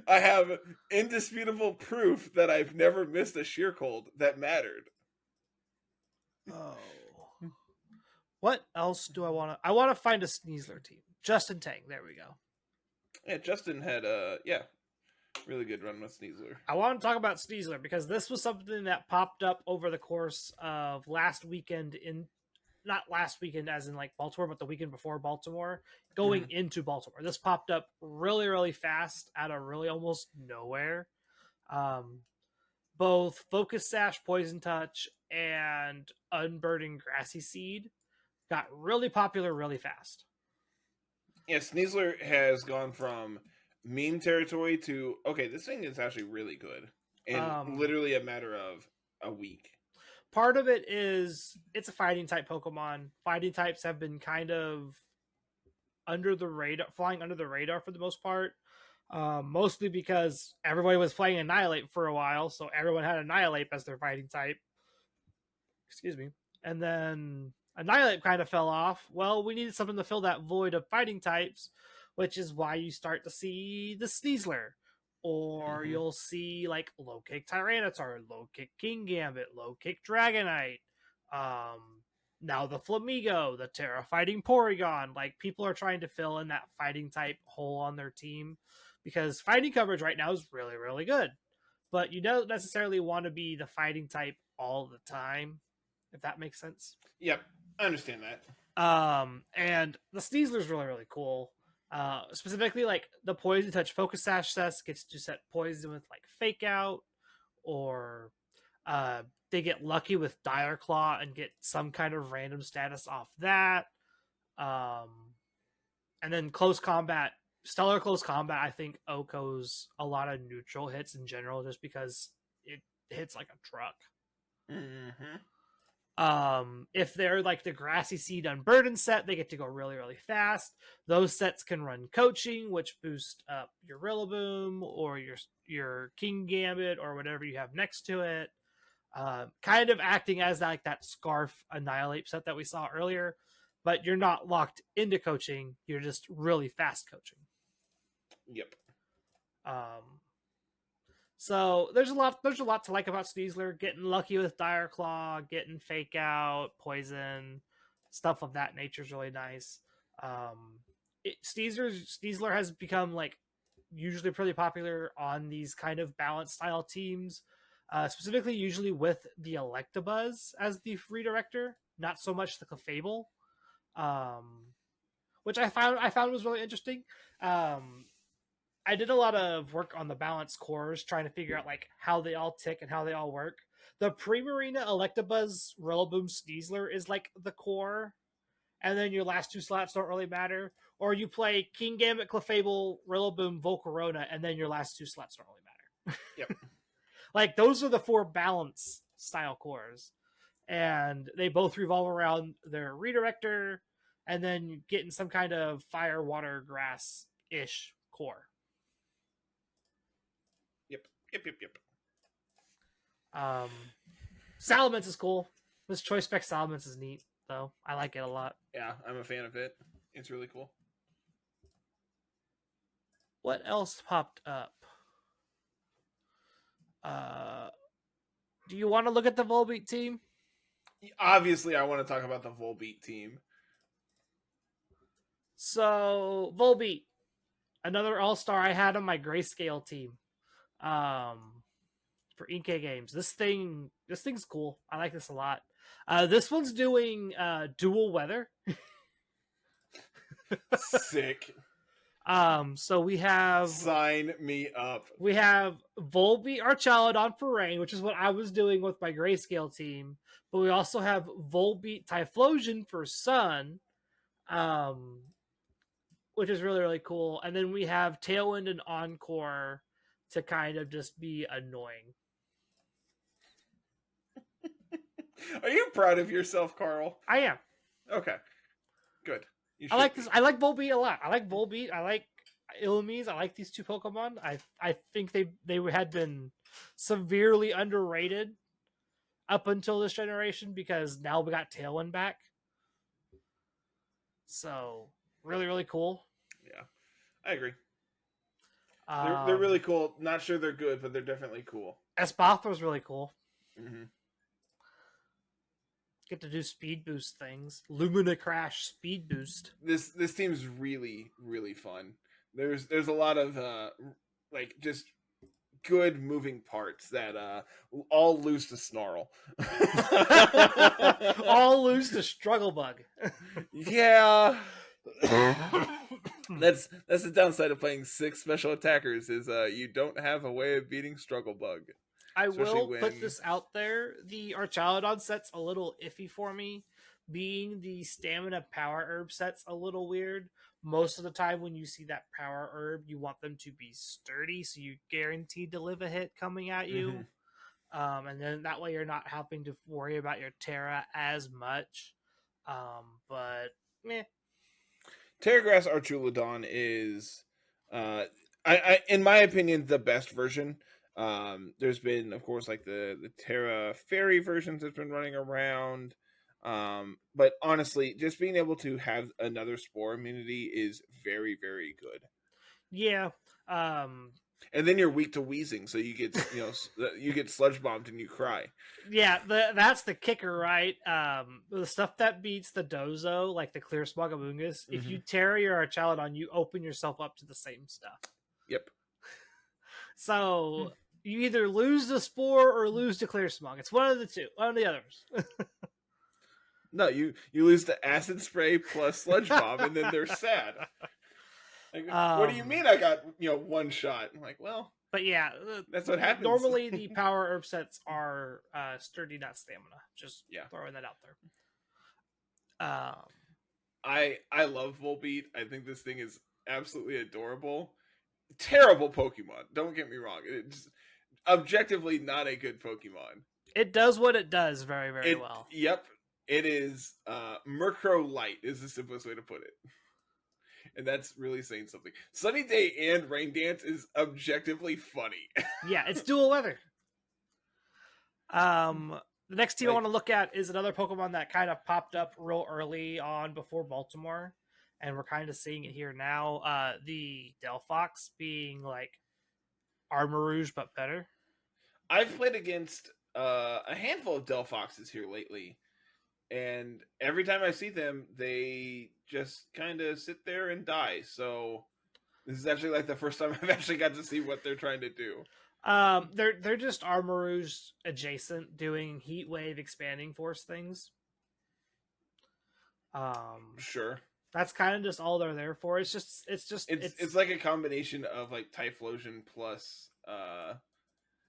I have indisputable proof that I've never missed a Sheer Cold that mattered. Oh. What else do I want to... I want to find a Sneasler team. Justin Tang. There we go. Yeah, Justin had really good run with Sneasler. I want to talk about Sneasler because this was something that popped up over the course of last weekend not last weekend as in like Baltimore, but the weekend before Baltimore, going into Baltimore. This popped up really, really fast out of really almost nowhere. Both Focus Sash, Poison Touch, and Unburdened Grassy Seed got really popular really fast. Yeah, Sneasler has gone from meme territory to, okay, this thing is actually really good in literally a matter of a week. Part of it is it's a fighting type Pokemon. Fighting types have been kind of flying under the radar for the most part. Mostly because everybody was playing Annihilate for a while, so everyone had Annihilate as their fighting type. Excuse me. And then Annihilate kind of fell off. Well, we needed something to fill that void of fighting types, which is why you start to see the Sneasler. Or you'll see like low kick Tyranitar, low kick King Gambit, low kick Dragonite. Now the Flamigo, the Terra fighting Porygon. Like people are trying to fill in that fighting type hole on their team because fighting coverage right now is really, really good. But you don't necessarily want to be the fighting type all the time, if that makes sense. Yep, I understand that. And the Sneasler is really, really cool. Specifically, like the Poison Touch Focus Sash Cess gets to set poison with like Fake Out, or they get lucky with Dire Claw and get some kind of random status off that. And then Close Combat, Stellar Close Combat, I think Oko's a lot of neutral hits in general just because it hits like a truck. If they're like the Grassy Seed Unburdened set, they get to go really, really fast. Those sets can run coaching, which boost up your Rillaboom or your King Gambit or whatever you have next to it. Kind of acting as like that Scarf Annihilate set that we saw earlier, but you're not locked into coaching. You're just really fast coaching. Yep. So there's a lot to like about Sneasler. Getting lucky with Dire Claw, getting Fake Out, Poison, stuff of that nature is really nice. Sneasler has become like usually pretty popular on these kind of balanced style teams, specifically usually with the Electabuzz as the redirector, not so much the Clefable, which I found was really interesting. I did a lot of work on the balance cores, trying to figure out like how they all tick and how they all work. The Primarina Electabuzz Rillaboom Sneasler is like the core, and then your last two slots don't really matter. Or you play King Gambit, Clefable, Rillaboom, Volcarona, and then your last two slots don't really matter. Yep. Like those are the four balance style cores, and they both revolve around their redirector, and then getting some kind of fire, water, grass ish core. Yep. Yep. Yep. Yep. Salamence is cool. This choice spec Salamence is neat, though. I like it a lot. Yeah, I'm a fan of it. It's really cool. What else popped up? Do you want to look at the Volbeat team? Obviously, I want to talk about the Volbeat team. So, Volbeat, another all-star I had on my grayscale team. For Inkay games. This thing's cool. I like this a lot. This one's doing dual weather. Sick. So we have sign me up. We have Volbeat Archaludon for rain, which is what I was doing with my grayscale team. But we also have Volbeat Typhlosion for sun, which is really, really cool. And then we have Tailwind and Encore to kind of just be annoying. Are you proud of yourself, Carl? I am. Okay. Good. I like this. I like Volbeat a lot. I like Volbeat. I like Illumise. I like these two Pokemon. I think they had been severely underrated up until this generation, because now we got Tailwind back. So really, really cool. Yeah, I agree. They're really cool. Not sure they're good, but they're definitely cool. Espathra's really cool. Mm-hmm. Get to do speed boost things. Lumina Crash speed boost. This team's really, really fun. There's a lot of like just good moving parts that all lose to Snarl. All lose to Struggle Bug. Yeah. That's the downside of playing 6 special attackers, is you don't have a way of beating Struggle Bug. I will put this out there. The Archaludon set's a little iffy for me. Being the stamina power herb set's a little weird. Most of the time when you see that power herb, you want them to be sturdy, so you're guaranteed to live a hit coming at you. Mm-hmm. And then that way you're not having to worry about your Terra as much. But meh. Terragrass Archaludon is, I in my opinion, the best version. There's been, of course, like the Terra Fairy versions that's been running around. But honestly, just being able to have another spore immunity is very, very good. Yeah. And then you're weak to wheezing, so you get you get sludge bombed and you cry. Yeah, that's the kicker, right? The stuff that beats the Dozo, like the Clear Smogamungus, if you Terra your Archaludon, you open yourself up to the same stuff. Yep. So you either lose the spore or lose to Clear Smog. It's one of the two, one of the others. No, you lose the acid spray plus sludge bomb, and then they're sad. Like, what do you mean I got one shot? I'm like, well, but yeah, that's what happens. Normally the power herb sets are sturdy, not stamina. Just throwing that out there. I love Volbeat. I think this thing is absolutely adorable. Terrible Pokemon. Don't get me wrong. It's objectively not a good Pokemon. It does what it does very, very well. Yep. It is Murkrow Light is the simplest way to put it. And that's really saying something. Sunny Day and Rain Dance is objectively funny. Yeah, it's dual weather. The next team I want to look at is another Pokemon that kind of popped up real early on before Baltimore, and we're kind of seeing it here now. The Delphox being like Armarouge, but better. I've played against a handful of Delphoxes here lately, and every time I see them, they just kind of sit there and die. So this is actually like the first time I've actually got to see what they're trying to do. They're just Armarouge adjacent, doing Heat Wave expanding force things. Sure. That's kind of just all they're there for. It's like a combination of like Typhlosion plus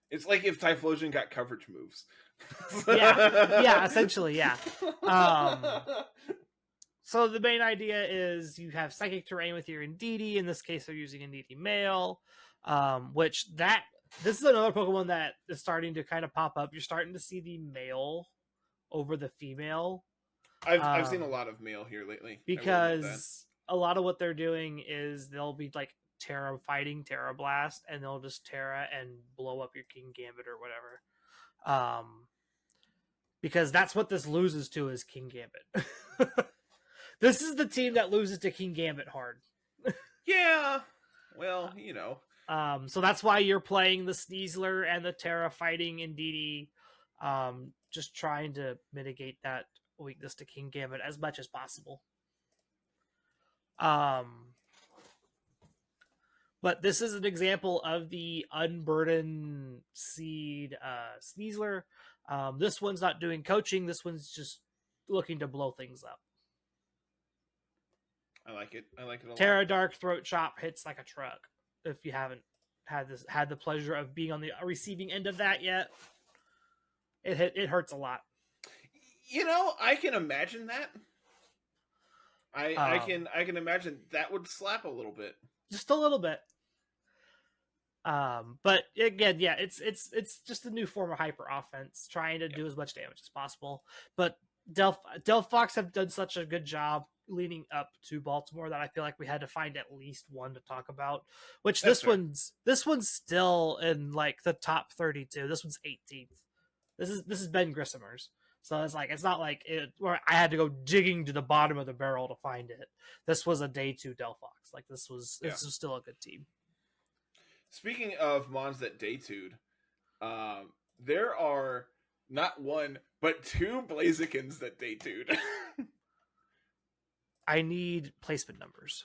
it's like if Typhlosion got coverage moves. yeah, essentially, yeah. So the main idea is you have psychic terrain with your Indeedee. In this case, they're using Indeedee male, this is another Pokemon that is starting to kind of pop up. You're starting to see the male over the female. I've seen a lot of male here lately because a lot of what they're doing is they'll be like Terra fighting Terra Blast, and they'll just Terra and blow up your King Gambit or whatever. Because that's what this loses to is King Gambit. This is the team that loses to King Gambit hard. Yeah. Well, you know. So that's why you're playing the Sneasler and the Terra fighting Indeedee, just trying to mitigate that weakness to King Gambit as much as possible. But this is an example of the Unburden Seed Sneasler. This one's not doing coaching. This one's just looking to blow things up. I like it a lot. Terra Dark Throat Chop hits like a truck. If you haven't had the pleasure of being on the receiving end of that yet, it hurts a lot. You know, I can imagine that. I can imagine that would slap a little bit. Just a little bit. But again, yeah, it's just a new form of hyper offense, trying to do as much damage as possible. But delphox have done such a good job leading up to Baltimore that I feel like we had to find at least one to talk about. Which this one's still in like the top 32. This one's 18th. This is Ben Grissomer's. So it's not like where I had to go digging to the bottom of the barrel to find it. This was a day 2 delphox. Like this was still a good team. Speaking of mons that day 2'd, there are not one but 2 Blazikens that day 2'd. I need placement numbers.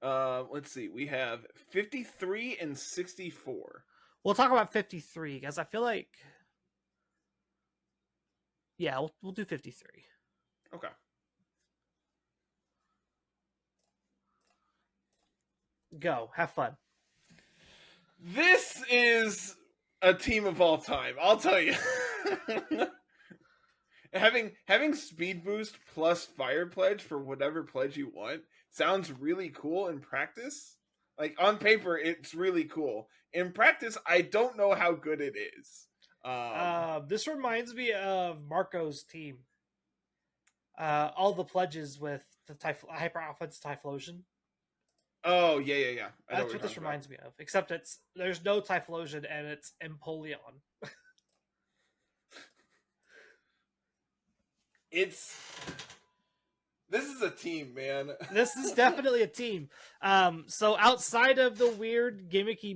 Let's see. We have 53 and 64. We'll talk about 53 because I feel like, yeah, we'll do 53. Okay. Go. Have fun. This is a team of all time. I'll tell you. Having speed boost plus fire pledge for whatever pledge you want sounds really cool in practice. Like on paper, it's really cool. In practice, I don't know how good it is. This reminds me of Marco's team. All the pledges with the hyper offense Typhlosion. Oh yeah. That's what this reminds me of. Except there's no Typhlosion and it's Empoleon. This is a team, man. This is definitely a team. So outside of the weird gimmicky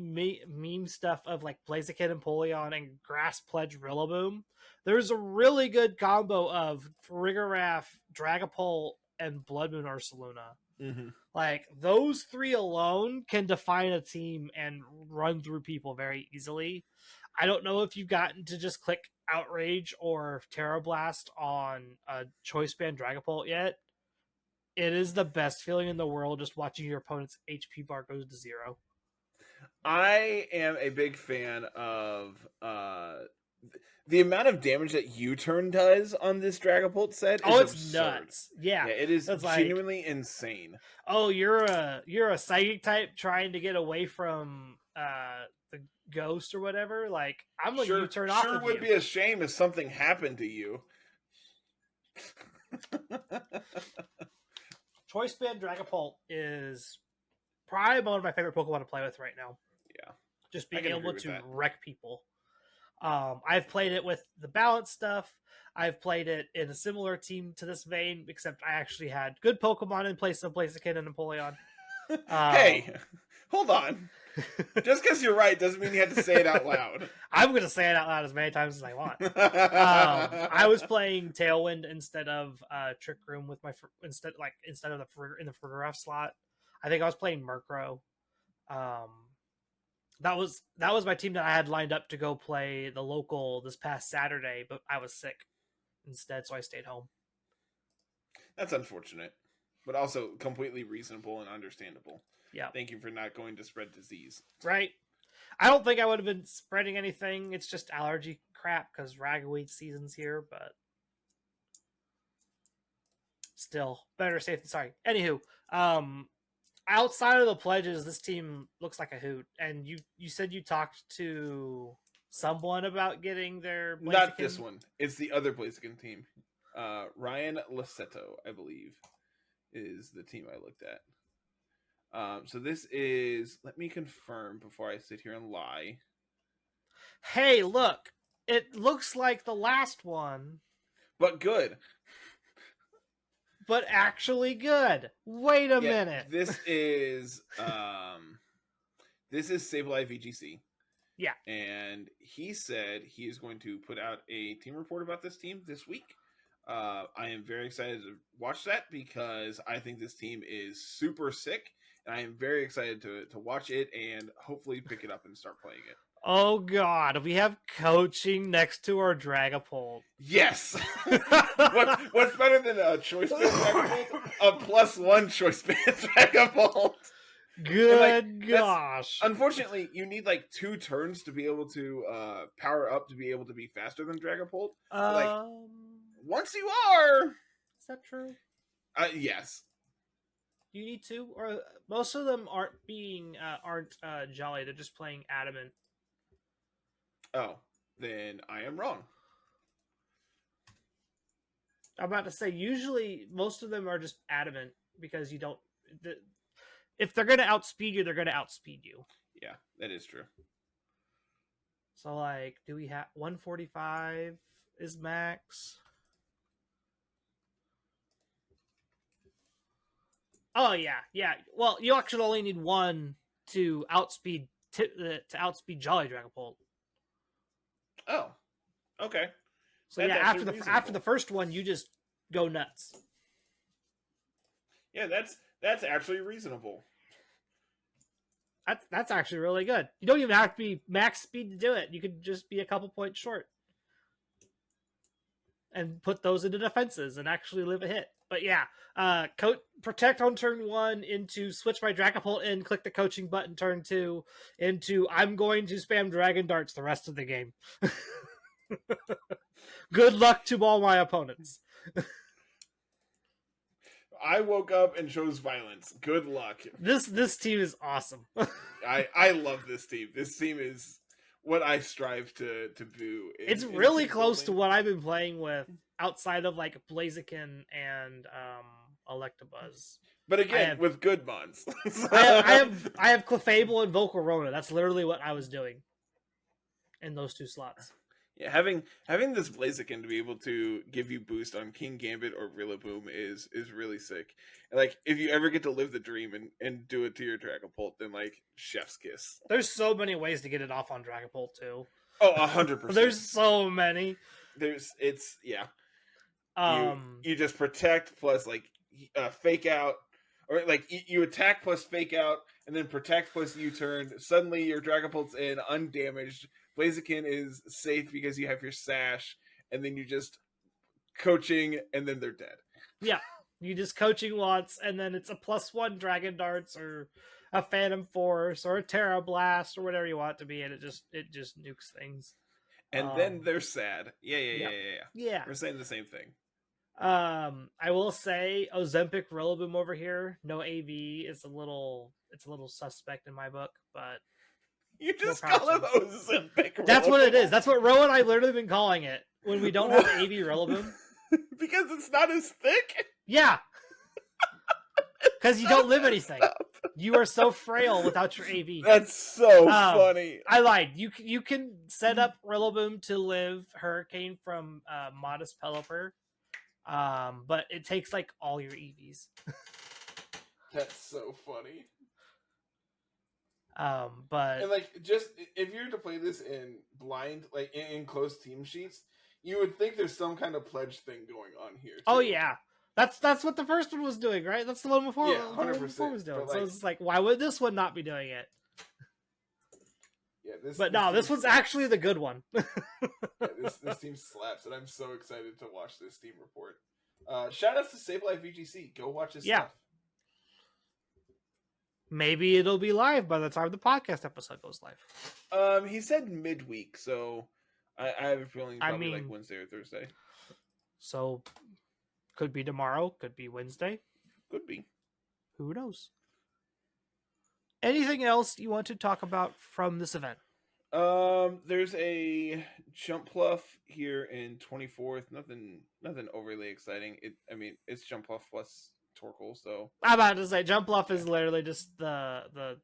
meme stuff of like Blaziken, Empoleon, and Grass Pledge Rillaboom, there's a really good combo of Farigiraf, Dragapult, and Blood Moon Ursaluna. Mm-hmm. Like those 3 alone can define a team and run through people very easily. I don't know if you've gotten to just click Outrage or Terra Blast on a Choice Band Dragapult yet. It is the best feeling in the world just watching your opponent's HP bar goes to 0. I am a big fan of the amount of damage that U-turn does on this Dragapult set. It's absurd. Nuts. Yeah, it is genuinely insane. Oh, you're a psychic type trying to get away from the ghost or whatever. Like I'm gonna U-turn off. Sure, would be a shame if something happened to you. Choice Band Dragapult is probably one of my favorite Pokemon to play with right now. Yeah, just being able to wreck people. I've played it with the balance stuff. I've played it in a similar team to this vein, except I actually had good Pokemon in place of Blaziken and Empoleon. Hey, hold on. Just because you're right doesn't mean you have to say it out loud. I'm going to say it out loud as many times as I want. I was playing Tailwind instead of Trick Room with my instead of the Farigiraf slot. I think I was playing Murkrow. That was my team that I had lined up to go play the local this past Saturday, but I was sick instead, so I stayed home. That's unfortunate. but also completely reasonable and understandable. Yeah. Thank you for not going to spread disease. Right. I don't think I would have been spreading anything. It's just allergy crap because ragweed season's here, but still better safe than sorry. Anywho, outside of the pledges, this team looks like a hoot. And you said you talked to someone about getting their Blaziken? Not this one. It's the other Blaziken team. Ryan Lassetto, I believe, is the team I looked at. So this is, let me confirm before I sit here and lie. Hey, look. It looks like the last one. But good. But actually good. Wait a minute. This is Sableye VGC. Yeah. And he said he is going to put out a team report about this team this week. I am very excited to watch that because I think this team is super sick. And I am very excited to watch it and hopefully pick it up and start playing it. Oh God, we have coaching next to our Dragapult. Yes. What's better than a choice band Dragapult? A +1 choice band Dragapult. Good gosh. Unfortunately, you need like 2 turns to be able to power up to be able to be faster than Dragapult. Once you are, is that true? Yes. You need 2, or most of them aren't jolly. They're just playing adamant. Oh, then I am wrong. I'm about to say usually most of them are just adamant because you don't. If they're going to outspeed you, they're going to outspeed you. Yeah, that is true. So, like, do we have 145 is max? Oh yeah. Well, you actually only need 1 to outspeed Jolly Dragapult. Oh, okay. So after the first one, you just go nuts. Yeah, that's actually reasonable. That's actually really good. You don't even have to be max speed to do it. You could just be a couple points short and put those into defenses and actually live a hit. But yeah, protect on turn 1 into switch my Dragapult in, click the coaching button turn 2 into I'm going to spam Dragon Darts the rest of the game. Good luck to all my opponents. I woke up and chose violence. Good luck. This team is awesome. I love this team. This team is what I strive to do. It's really close to what I've been playing with outside of like Blaziken and Electabuzz. But again, with good mons. I have Clefable and Volcarona. That's literally what I was doing in those 2 slots. Yeah, having this Blaziken to be able to give you boost on King Gambit or Rillaboom is really sick. And like, if you ever get to live the dream and do it to your Dragapult, then like, chef's kiss. There's so many ways to get it off on Dragapult too. Oh, 100%. There's so many. You just protect plus like fake out, or like you attack plus fake out, and then protect plus U-turn. Suddenly your Dragapult's in undamaged. Blaziken is safe because you have your sash, and then you just coaching, and then they're dead. Yeah, you just coaching once, and then it's a +1 Dragon Darts or a Phantom Force or a Terra Blast or whatever you want it to be, and it just nukes things. And then they're sad. Yeah. We're saying the same thing. I will say Ozempic Rillaboom over here, no AV. It's a little suspect in my book, but. You just call him Ozempic. That's what it is. That's what Ro and I literally been calling it when we don't have AV Rillaboom. Because it's not as thick? Yeah. Because you don't live anything. You are so frail without your AV. That's so funny. I lied. You can set up Rillaboom to live Hurricane from Modest Pelipper, but it takes like all your EVs. That's so funny. But and like, just if you were to play this in blind, like in closed team sheets, you would think there's some kind of pledge thing going on here too. Oh yeah, that's what the first one was doing, right? That's the one before. Yeah, 100%. Was doing. So it's like, why would this one not be doing it? Yeah, this one's actually the good one. Yeah, this team slaps, and I'm so excited to watch this team report. Shout outs to Sableye VGC. Go watch his Yeah. stuff. Maybe it'll be live by the time the podcast episode goes live. He said midweek, so I have a feeling probably like Wednesday or Thursday. So could be tomorrow, could be Wednesday. Could be. Who knows? Anything else you want to talk about from this event? There's a jump pluff here in 24th. Nothing overly exciting. It's jump pluff plus Torkoal, so I'm about to say jump pluff is literally just the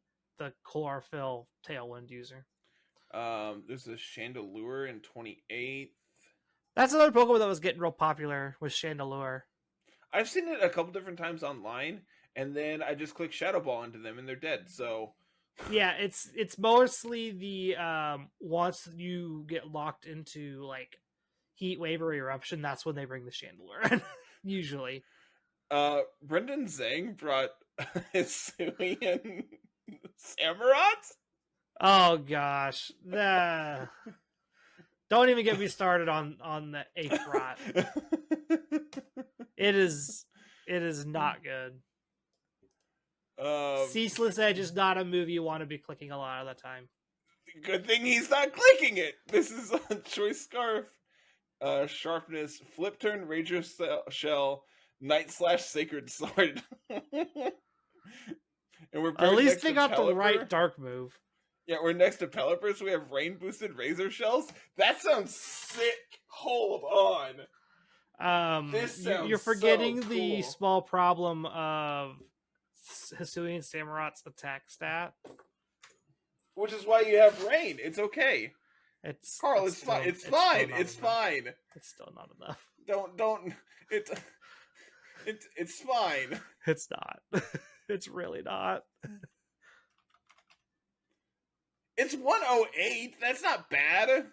chlorophyll tailwind user. There's a Chandelure in 28th. That's another Pokemon that was getting real popular with Chandelure. I've seen it a couple different times online, and then I just click Shadow Ball into them, and they're dead. So yeah, it's mostly the once you get locked into like heat wave or eruption, that's when they bring the Chandelure in, usually. Brendan Zhang brought his Hisuian Samurott. Oh gosh, don't even get me started on the 8th rot. It is not good. Ceaseless Edge is not a move you want to be clicking a lot of the time. Good thing he's not clicking it. This is a Choice Scarf. Sharpness, Flip Turn, Ranger Shell, Night Slash, Sacred Sword. And we're at least they got the right dark move. Yeah, we're next to Pelipper, so we have Rain Boosted Razor Shells. That sounds sick. Hold on. You're forgetting so the cool. small problem of Hisuian Samurot's attack stat. Which is why you have Rain. It's okay. It's fine. It's fine. It's fine. It's still not enough. Don't. It's fine. It's not. It's really not. It's 108. That's not bad.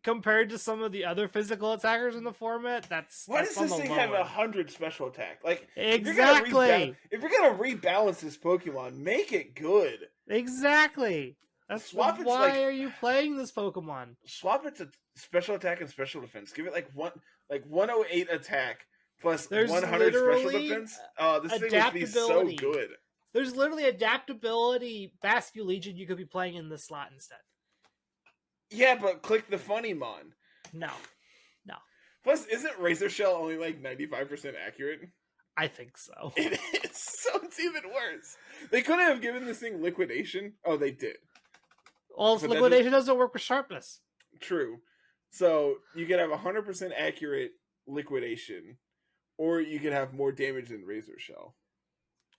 Compared to some of the other physical attackers in the format, why does this thing have 100 special attack? Like exactly. If you're gonna rebalance this Pokemon, make it good. Exactly. That's why are you playing this Pokemon? Swap it to special attack and special defense. Give it like 108 attack plus 100 special defense. This thing would be so good. There's literally adaptability Basculegion you could be playing in this slot instead. Yeah, but click the funny mon. No. Plus, isn't Razor Shell only like 95% accurate? I think so. It is, so it's even worse. They couldn't have given this thing liquidation. Oh, they did. Well, liquidation doesn't work with sharpness. True. So you could have 100% accurate liquidation, or you could have more damage than Razor Shell.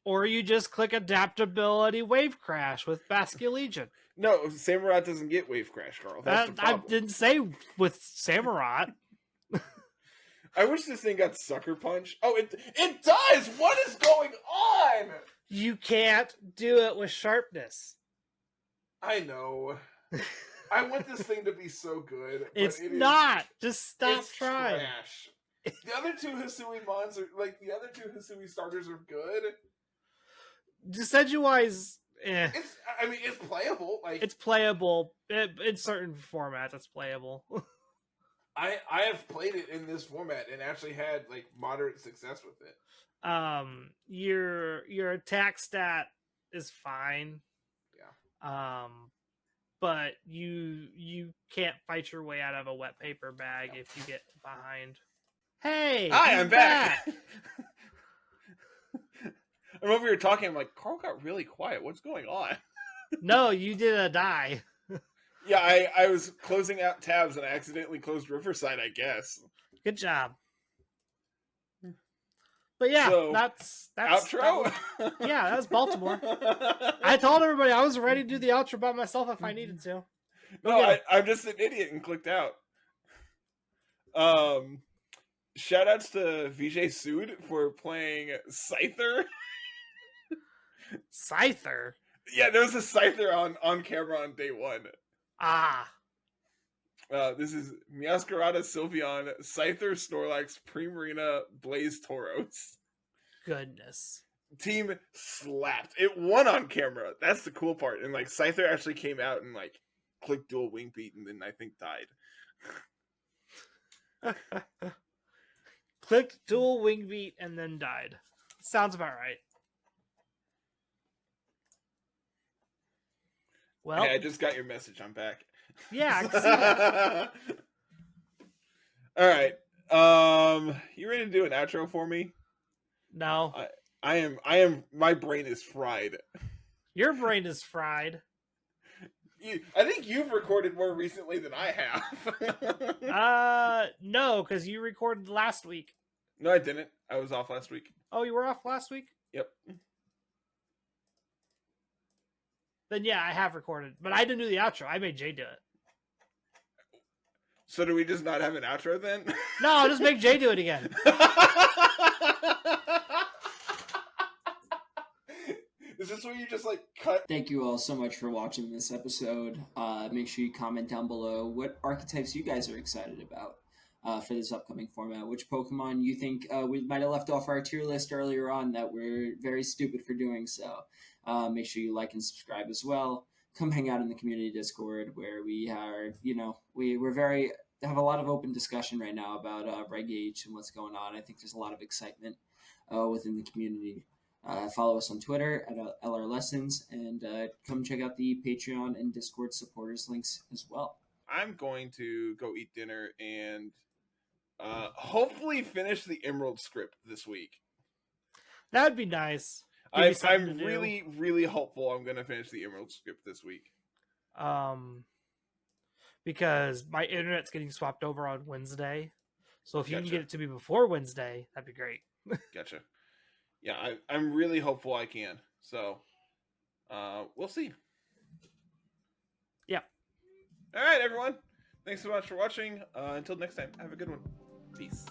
Or you just click adaptability wave crash with Basculegion. No, Samurott doesn't get wave crash, Carl. That's the problem. I didn't say with Samurott. I wish this thing got Sucker Punch. Oh, it does! What is going on? You can't do it with sharpness. I know. I want this thing to be so good. But it's not. Just stop trying. Trash. The other two Hisui Mons are like the other two Hisui starters are good. Decidueye, it's playable. Like it's playable in certain formats. It's playable. I have played it in this format and actually had like moderate success with it. Your attack stat is fine. Yeah. But you can't fight your way out of a wet paper bag if you get behind. Hey, hi, I'm back. I remember you were talking. I'm like, Carl got really quiet. What's going on? No, you did a die. Yeah, I was closing out tabs and I accidentally closed Riverside, I guess. Good job. But yeah, so, that's outro. That was Baltimore. I told everybody I was ready to do the outro by myself if I needed to. No, I'm just an idiot and clicked out. Shout outs to VJ Sood for playing Scyther. Scyther? Yeah, there was a Scyther on camera on day one. Ah. This is Meowscarada, Sylveon, Scyther, Snorlax, Primarina, Blaze, Tauros. Goodness. Team slapped. It won on camera. That's the cool part. And like Scyther actually came out and like clicked dual wing beat and then I think died. clicked dual wing beat and then died. Sounds about right. Well, hey, I just got your message. I'm back. Yeah, I can see that. All right. You ready to do an outro for me? No. I am. My brain is fried. Your brain is fried. I think you've recorded more recently than I have. No, because you recorded last week. No, I didn't. I was off last week. Oh, you were off last week? Yep. Then yeah, I have recorded, but I didn't do the outro. I made Jay do it. So do we just not have an outro then? No, I'll just make Jay do it again. Is this where you just like cut? Thank you all so much for watching this episode. Make sure you comment down below what archetypes you guys are excited about for this upcoming format. Which Pokemon you think we might have left off our tier list earlier on that we're very stupid for doing so. Make sure you like and subscribe as well. Come hang out in the community Discord where we are, we're very have a lot of open discussion right now about Reg H and what's going on. I think there's a lot of excitement within the community. Follow us on Twitter at LR Lessons and come check out the Patreon and Discord supporters links as well. I'm going to go eat dinner and hopefully finish the Emerald script this week. That would be nice. I'm really, really hopeful I'm going to finish the Emerald script this week. Because my internet's getting swapped over on Wednesday. So if you Gotcha. can get it to me before Wednesday, that'd be great. Gotcha. Yeah, I'm really hopeful I can. So, we'll see. Yeah. All right, everyone. Thanks so much for watching. Until next time, have a good one. Peace.